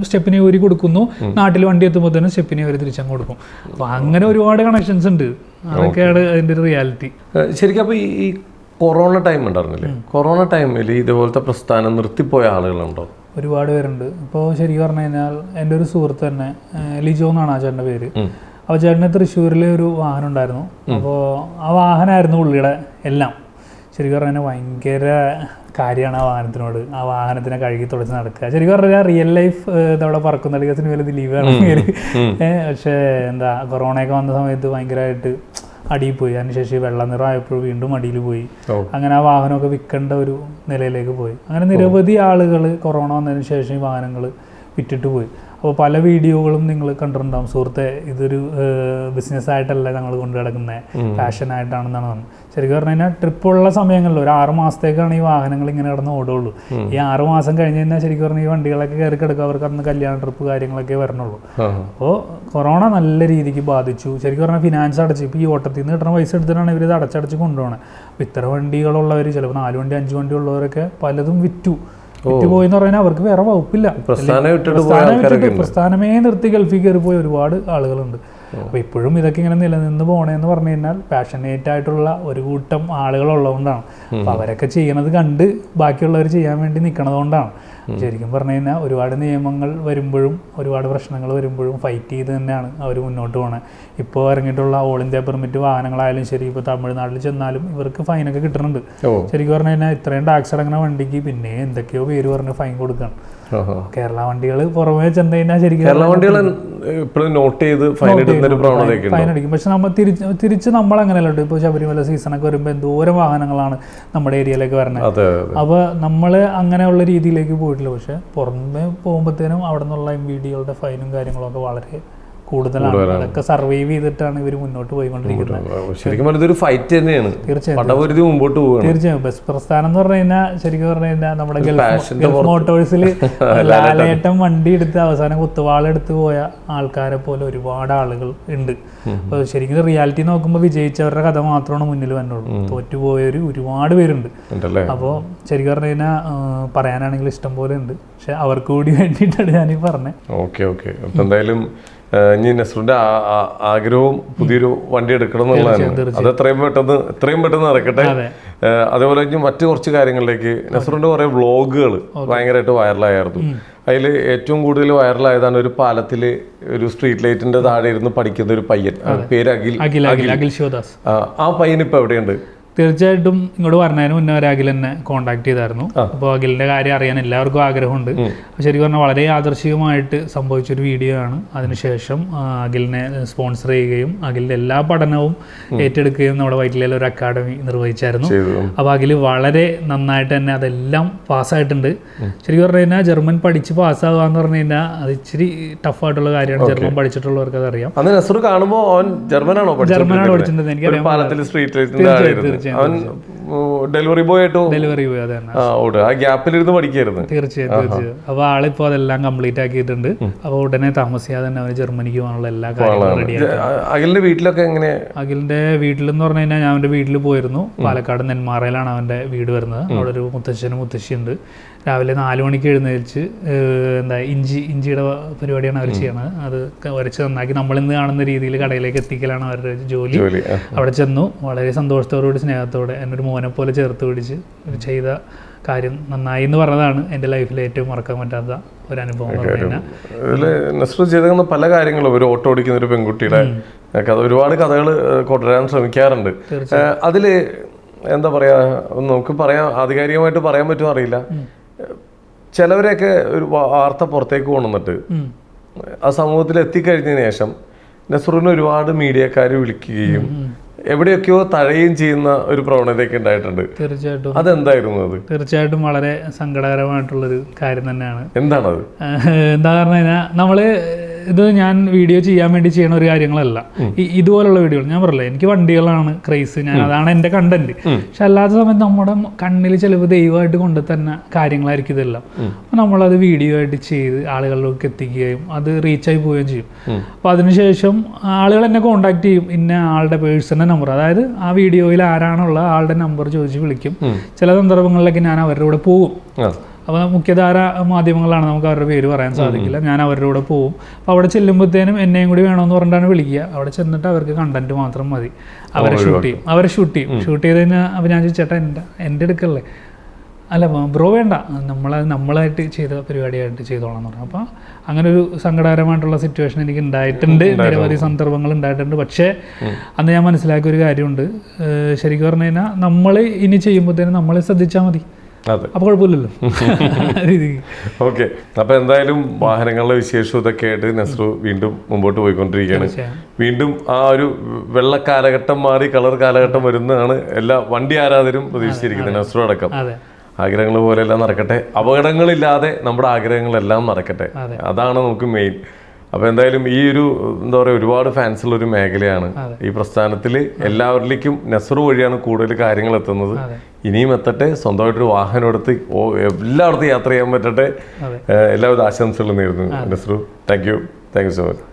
സ്റ്റെപ്പിനെ ഊരി കൊടുക്കുന്നു, നാട്ടിൽ വണ്ടി എത്തുമ്പോൾ തന്നെ സ്റ്റെപ്പിനെ അവർ തിരിച്ചങ്ങ് കൊടുക്കും. അപ്പൊ അങ്ങനെ ഒരുപാട് കണക്ഷൻസ് ഉണ്ട്. അതൊക്കെയാണ് അതിന്റെ ഒരു റിയാലിറ്റി. ശരിക്കും അപ്പൊ ഈ കൊറോണ ടൈം ഉണ്ടായിരുന്നില്ലേ, കൊറോണ ടൈമിൽ ഇതുപോലത്തെ പ്രസ്ഥാനം നിർത്തിപ്പോയ ആളുകളുണ്ടോ? ഒരുപാട് പേരുണ്ട്. ഇപ്പോൾ ശരിക്കും പറഞ്ഞു കഴിഞ്ഞാൽ എൻ്റെ ഒരു സുഹൃത്ത് തന്നെ, ലിജോ എന്നാണ് ആ ചേട്ടൻ്റെ പേര്. അപ്പോൾ ചേട്ടന് തൃശ്ശൂരിൽ ഒരു വാഹനം ഉണ്ടായിരുന്നു. അപ്പോൾ ആ വാഹനമായിരുന്നു പുള്ളിയുടെ എല്ലാം. ശരിക്കും പറഞ്ഞാൽ ഭയങ്കര കാര്യമാണ് ആ വാഹനത്തിനോട്. ആ വാഹനത്തിനെ കഴുകി തുടച്ച് നടക്കുക. ശരിക്കും പറഞ്ഞാൽ റിയൽ ലൈഫ് ഇതവിടെ പറക്കുന്ന കളികത്തിന് വലിയ ദിലീപാണ് പേര്. പക്ഷേ എന്താ കൊറോണയൊക്കെ വന്ന സമയത്ത് ഭയങ്കരമായിട്ട് അടിയിൽ പോയി. അതിനുശേഷം വെള്ള നിറമായപ്പോൾ വീണ്ടും അടിയിൽ പോയി. അങ്ങനെ ആ വാഹനമൊക്കെ വിൽക്കേണ്ട ഒരു നിലയിലേക്ക് പോയി. അങ്ങനെ നിരവധി ആളുകൾ കൊറോണ വന്നതിന് ശേഷം ഈ വാഹനങ്ങൾ വിറ്റിട്ട് പോയി. അപ്പോൾ പല വീഡിയോകളും നിങ്ങൾ കണ്ടിട്ടുണ്ടാകും. സുഹൃത്തെ, ഇതൊരു ബിസിനസ്സായിട്ടല്ല ഞങ്ങൾ കൊണ്ടു കിടക്കുന്നത്, പാഷനായിട്ടാണെന്നാണ് പറഞ്ഞത്. ശരിക്കും പറഞ്ഞു കഴിഞ്ഞാൽ ട്രിപ്പുള്ള സമയങ്ങളിൽ ഒരു 6 മാസത്തേക്കാണ് ഈ വാഹനങ്ങൾ ഇങ്ങനെ കിടന്ന് ഓടുള്ളൂ. ഈ 6 മാസം കഴിഞ്ഞ് കഴിഞ്ഞാൽ ശരിക്കും പറഞ്ഞാൽ ഈ വണ്ടികളൊക്കെ കയറി കിടക്കുക. അവർക്ക് അന്ന് കല്യാണ ട്രിപ്പ് കാര്യങ്ങളൊക്കെ വരണുള്ളൂ. അപ്പോൾ കൊറോണ നല്ല രീതിക്ക് ബാധിച്ചു. ശരിക്കും പറഞ്ഞാൽ ഫിനാൻസ് അടച്ച്, ഇപ്പോൾ ഈ ഓട്ടത്തിൽ നിന്ന് കിട്ടുന്ന പൈസ എടുത്തിട്ടാണ് ഇവരിത് അടച്ചടച്ച് കൊണ്ടുപോകണത്. അപ്പോൾ ഇത്ര വണ്ടികളുള്ളവർ, ചിലപ്പോൾ 4 വണ്ടി 5 വണ്ടി ഉള്ളവരൊക്കെ പലതും വിറ്റുപോയെന്ന് പറഞ്ഞാൽ അവർക്ക് വേറെ വകുപ്പില്ല. പ്രസ്ഥാനമേ നിർത്തി ഗൾഫിൽ കയറി പോയ ഒരുപാട് ആളുകളുണ്ട്. അപ്പോൾ ഇപ്പോഴും ഇതൊക്കെ ഇങ്ങനെ നിലനിന്ന് പോകണമെന്ന് പറഞ്ഞു കഴിഞ്ഞാൽ പാഷനേറ്റ് ആയിട്ടുള്ള ഒരു കൂട്ടം ആളുകളുള്ളതുകൊണ്ടാണ്. അപ്പോൾ അവരൊക്കെ ചെയ്യണത് കണ്ട് ബാക്കിയുള്ളവർ ചെയ്യാൻ വേണ്ടി നിൽക്കണതുകൊണ്ടാണ്. ശരിക്കും പറഞ്ഞു കഴിഞ്ഞാൽ ഒരുപാട് നിയമങ്ങൾ വരുമ്പോഴും ഒരുപാട് പ്രശ്നങ്ങൾ വരുമ്പോഴും ഫൈറ്റ് ചെയ്ത് തന്നെയാണ് അവർ മുന്നോട്ട് പോകുന്നത്. ഇപ്പോൾ ഇറങ്ങിയിട്ടുള്ള ഓൾ ഇന്ത്യ പെർമിറ്റ് വാഹനങ്ങളായാലും ശരി, ഇപ്പോൾ തമിഴ്നാട്ടിൽ ചെന്നാലും ഇവർക്ക് ഫൈനൊക്കെ കിട്ടുന്നുണ്ട്. ശരിക്കും പറഞ്ഞു കഴിഞ്ഞാൽ ഇത്രയും ടാക്സ് അടങ്ങുന്ന വണ്ടിക്ക് പിന്നെ എന്തൊക്കെയോ പേര് പറഞ്ഞ് ഫൈൻ കൊടുക്കണം. കേരള വണ്ടികൾ പുറമേ ചെന്ന് കഴിഞ്ഞാൽ ശരിക്കും ഫൈൻ അടിക്കും. പക്ഷെ നമ്മൾ തിരിച്ച് നമ്മൾ അങ്ങനെയല്ല. ഇപ്പോൾ ശബരിമല സീസണൊക്കെ വരുമ്പോൾ എന്തോരം വാഹനങ്ങളാണ് നമ്മുടെ ഏരിയയിലേക്ക് വരണത്. അപ്പോൾ നമ്മൾ അങ്ങനെയുള്ള രീതിയിലേക്ക് പോയിട്ടില്ല. പക്ഷെ പുറമെ പോകുമ്പോഴത്തേനും അവിടെ നിന്നുള്ള MVD-കളുടെ ഫൈനും കാര്യങ്ങളൊക്കെ വളരെ കൂടുതലാണ്. അതൊക്കെ സർവൈവ് ചെയ്തിട്ടാണ് ഇവർ മുന്നോട്ട് പോയിക്കൊണ്ടിരിക്കുന്നത്. ശരിക്കും പറഞ്ഞാൽ ഇതൊരു ഫൈറ്റ് തന്നെയാണ്. തീർച്ചയായും മുമ്പോട്ട് പോവുകയാണ്. തീർച്ചയായും ബസ് പ്രസ്ഥാനം എന്ന് പറഞ്ഞു കഴിഞ്ഞാൽ ശരിക്കും പറഞ്ഞു കഴിഞ്ഞാൽ നമ്മുടെ ഗൾഫ് മോട്ടോഴ്സിൽ ലാലേട്ടൻ വണ്ടി എടുത്ത് അവസാനം കുത്തുവാളെടുത്ത് പോയ ആൾക്കാരെ പോലെ ഒരുപാട് ആളുകൾ ഉണ്ട്. അപ്പോൾ ശരിക്കും റിയാലിറ്റി നോക്കുമ്പോൾ വിജയിച്ചവരുടെ കഥ മാത്രമാണ് മുന്നിൽ വന്നുള്ളൂ. തോറ്റുപോയവർ ഒരുപാട് പേരുണ്ട്. അപ്പോൾ ശരിക്കും പറഞ്ഞു കഴിഞ്ഞാൽ പറയാനാണെങ്കിൽ ഇഷ്ടം പോലെ ഉണ്ട്. പക്ഷെ അവർക്ക് കൂടി വേണ്ടിയിട്ടാണ് ഞാനീ പറഞ്ഞത്. Okay okay. അപ്പം എന്തായാലും ഇനി നസ്രുവിന്റെ ആഗ്രഹവും പുതിയൊരു വണ്ടി എടുക്കണം എന്നുള്ളതാണ്. അത് എത്രയും പെട്ടെന്ന് നടക്കട്ടെ. അതേപോലെ ഇനി മറ്റു കുറച്ച് കാര്യങ്ങളിലേക്ക് നസ്രുവിന്റെ കുറെ വ്ളോഗുകൾ ഭയങ്കരമായിട്ട് വൈറലായിരുന്നു. അതിൽ ഏറ്റവും കൂടുതൽ വൈറലായതാണ് ഒരു പാലത്തില് ഒരു സ്ട്രീറ്റ് ലൈറ്റിന്റെ താഴെ ഇരുന്ന് പഠിക്കുന്ന ഒരു പയ്യൻ, പേര് അഖിൽ ശിവദാസ്. ആ പയ്യൻ ഇപ്പൊ എവിടെയുണ്ട്? തീർച്ചയായിട്ടും ഇങ്ങോട്ട് പറഞ്ഞതിന് മുന്നേ ഒരു അഖിൽ എന്നെ കോൺടാക്ട് ചെയ്തായിരുന്നു. അപ്പോൾ അഖിലിൻ്റെ കാര്യം അറിയാൻ എല്ലാവർക്കും ആഗ്രഹമുണ്ട്. ശരിക്കും പറഞ്ഞാൽ വളരെ യാദൃശ്ചികമായിട്ട് സംഭവിച്ചൊരു വീഡിയോ ആണ്. അതിനുശേഷം അഖിലിനെ സ്പോൺസർ ചെയ്യുകയും അഖിലിൻ്റെ എല്ലാ പഠനവും ഏറ്റെടുക്കുകയും നമ്മുടെ വൈറ്റിലയിൽ ഒരു അക്കാഡമി നിർവഹിച്ചായിരുന്നു. അപ്പോൾ അഖിൽ വളരെ നന്നായിട്ട് തന്നെ അതെല്ലാം പാസ്സായിട്ടുണ്ട്. ശരിക്കും പറഞ്ഞു കഴിഞ്ഞാൽ ജർമ്മൻ പഠിച്ച് പാസ്സാവുക എന്ന് പറഞ്ഞു കഴിഞ്ഞാൽ അത് ഇച്ചിരി ടഫായിട്ടുള്ള കാര്യമാണ്. ജർമ്മൻ പഠിച്ചിട്ടുള്ളവർക്ക് അതറിയാം. ജർമ്മനാണ് പഠിച്ചിട്ടുണ്ട്. എനിക്കറിയാം. അവൻ ഡെലിവറി ബോയ് അതാണ്. ആ ഗ്യാപ്പിലിരുന്ന് പഠിക്കായിരുന്നു. തീർച്ചയായും. അപ്പൊ ആളിപ്പോ അതെല്ലാം കംപ്ലീറ്റ് ആക്കിയിട്ടുണ്ട്. അപ്പൊ ഉടനെ താമസിയാതെ തന്നെ അവന് ജർമ്മനിക്ക് പോകാനുള്ള എല്ലാ കാര്യങ്ങളും റെഡിയാണ്. അഖിലിന്റെ വീട്ടിലൊക്കെ എങ്ങനെ? അഖിലിന്റെ വീട്ടിലെന്ന് പറഞ്ഞു കഴിഞ്ഞാൽ ഞാൻ അവന്റെ വീട്ടിൽ പോയിരുന്നു. പാലക്കാട് നെന്മാറയിലാണ് അവന്റെ വീട് വരുന്നത്. അവിടെ ഒരു മുത്തച്ഛനും മുത്തശ്ശിയുണ്ട്. രാവിലെ 4 മണിക്ക് എഴുന്നേൽച്ച് ഇഞ്ചിയുടെ പരിപാടിയാണ് അവർ ചെയ്യണത്. അത് വരച്ച് നന്നാക്കി നമ്മളിന്ന് കാണുന്ന രീതിയിൽ കടയിലേക്ക് എത്തിക്കലാണ് അവരുടെ ജോലി. അവിടെ ചെന്നു വളരെ സന്തോഷത്തോടുകൂടി സ്നേഹത്തോടെ എന്നൊരു മോനെ പോലെ ചേർത്ത് പിടിച്ച് ചെയ്ത കാര്യം നന്നായി എന്ന് പറഞ്ഞതാണ് എൻ്റെ ലൈഫിൽ ഏറ്റവും മറക്കാൻ പറ്റാത്ത ഒരു അനുഭവം. നസ്രു ചെയ്ത പല കാര്യങ്ങളും, ഒരു ഓട്ടോ ഓടിക്കുന്ന ഒരു പെൺകുട്ടിയുടെ കഥ, ഒരുപാട് കഥകൾ കൊണ്ടുവരാൻ ശ്രമിക്കാറുണ്ട്. അതില് എന്താ പറയാ, നമുക്ക് പറയാൻ ആധികാരികമായിട്ട് പറയാൻ പറ്റുമോ അറിയില്ല, ചിലവരെയൊക്കെ ഒരു വാർത്ത പുറത്തേക്ക് കൊണ്ടുവന്നിട്ട് ആ സമൂഹത്തിൽ എത്തിക്കഴിഞ്ഞതിന് ശേഷം നസ്രുവിനെ ഒരുപാട് മീഡിയക്കാർ വിളിക്കുകയും എവിടെയൊക്കെയോ തഴയുകയും ചെയ്യുന്ന ഒരു പ്രവണതയൊക്കെ ഉണ്ടായിട്ടുണ്ട്. തീർച്ചയായിട്ടും. അതെന്തായിരുന്നു അത്? തീർച്ചയായിട്ടും വളരെ സങ്കടകരമായിട്ടുള്ളൊരു കാര്യം തന്നെയാണ്. എന്താണത്? എന്താ പറഞ്ഞു കഴിഞ്ഞാൽ നമ്മള് ഇത് ഞാൻ വീഡിയോ ചെയ്യാൻ വേണ്ടി ചെയ്യണ ഒരു കാര്യങ്ങളല്ല. ഇതുപോലുള്ള വീഡിയോകൾ ഞാൻ പറയില്ല, എനിക്ക് വണ്ടികളാണ് ക്രൈസ്, ഞാൻ അതാണ് എൻ്റെ കണ്ടന്റ്. പക്ഷെ അല്ലാത്ത സമയത്ത് നമ്മുടെ കണ്ണിൽ ചിലപ്പോൾ ദൈവമായിട്ട് കൊണ്ട് തന്നെ കാര്യങ്ങളായിരിക്കും ഇതെല്ലാം. അപ്പം നമ്മളത് വീഡിയോ ആയിട്ട് ചെയ്ത് ആളുകളിലേക്ക് എത്തിക്കുകയും അത് റീച്ചായി പോവുകയും ചെയ്യും. അപ്പം അതിനുശേഷം ആളുകൾ എന്നെ കോൺടാക്ട് ചെയ്യും. ഇന്ന ആളുടെ പേഴ്സണൽ നമ്പർ, അതായത് ആ വീഡിയോയിൽ ആരാണുള്ള ആളുടെ നമ്പർ ചോദിച്ച് വിളിക്കും. ചില സന്ദർഭങ്ങളിലേക്ക് ഞാൻ അവരുടെ കൂടെ പോകും. അപ്പോൾ മുഖ്യധാര മാധ്യമങ്ങളാണ്, നമുക്ക് അവരുടെ പേര് പറയാൻ സാധിക്കില്ല. ഞാൻ അവരുടെ കൂടെ പോകും. അപ്പോൾ അവിടെ ചെല്ലുമ്പോഴത്തേനും എന്നെയും കൂടി വേണമെന്ന് പറഞ്ഞിട്ടാണ് വിളിക്കുക. അവിടെ ചെന്നിട്ട് അവർക്ക് കണ്ടന്റ് മാത്രം മതി. അവരെ ഷൂട്ട് ചെയ്ത് കഴിഞ്ഞാൽ അപ്പോൾ ഞാൻ ചോദിച്ചേട്ടാ എൻ്റെ എടുക്കല്ലേ, അല്ല ബ്രോ വേണ്ട, നമ്മളായിട്ട് ചെയ്ത പരിപാടിയായിട്ട് ചെയ്തോളാം എന്ന് പറഞ്ഞു. അപ്പോൾ അങ്ങനെ ഒരു സങ്കടകരമായിട്ടുള്ള സിറ്റുവേഷൻ എനിക്ക് ഉണ്ടായിട്ടുണ്ട്. നിരവധി സന്ദർഭങ്ങൾ ഉണ്ടായിട്ടുണ്ട്. പക്ഷേ അന്ന് ഞാൻ മനസ്സിലാക്കിയ ഒരു കാര്യമുണ്ട്. ശരിക്കും പറഞ്ഞു കഴിഞ്ഞാൽ നമ്മൾ ഇനി ചെയ്യുമ്പോഴത്തേനും നമ്മളെ ശ്രദ്ധിച്ചാൽ മതി. അപ്പൊ കുഴപ്പമില്ലല്ലോ. ഓക്കെ. അപ്പൊ എന്തായാലും വാഹനങ്ങളുടെ വിശേഷം ഇതൊക്കെ ആയിട്ട് നസ്രു വീണ്ടും മുമ്പോട്ട് പോയിക്കൊണ്ടിരിക്കുകയാണ്. വീണ്ടും ആ ഒരു വെള്ള കാലഘട്ടം മാറി കളർ കാലഘട്ടം വരുന്നതാണ് എല്ലാ വണ്ടി ആരാധകരും പ്രതീക്ഷിച്ചിരിക്കുന്നത്. നസ്രു അടക്കം ആഗ്രഹങ്ങൾ പോലെയെല്ലാം നടക്കട്ടെ, അപകടങ്ങളില്ലാതെ നമ്മുടെ ആഗ്രഹങ്ങളെല്ലാം നടക്കട്ടെ, അതാണ് നമുക്ക് മെയിൻ. അപ്പോൾ എന്തായാലും ഈ ഒരു എന്താ പറയുക, ഒരുപാട് ഫാൻസുള്ള ഒരു മേഖലയാണ് ഈ പ്രസ്ഥാനത്തിൽ. എല്ലാവരിലേക്കും നസ്രു വഴിയാണ് കൂടുതൽ കാര്യങ്ങൾ എത്തുന്നത്. ഇനിയും എത്തട്ടെ, സ്വന്തമായിട്ടൊരു വാഹനം എടുത്ത് എല്ലായിടത്തും യാത്ര ചെയ്യാൻ പറ്റട്ടെ. എല്ലാവിധ ആശംസകളും നേരുന്നു Nasru. Thank you so much.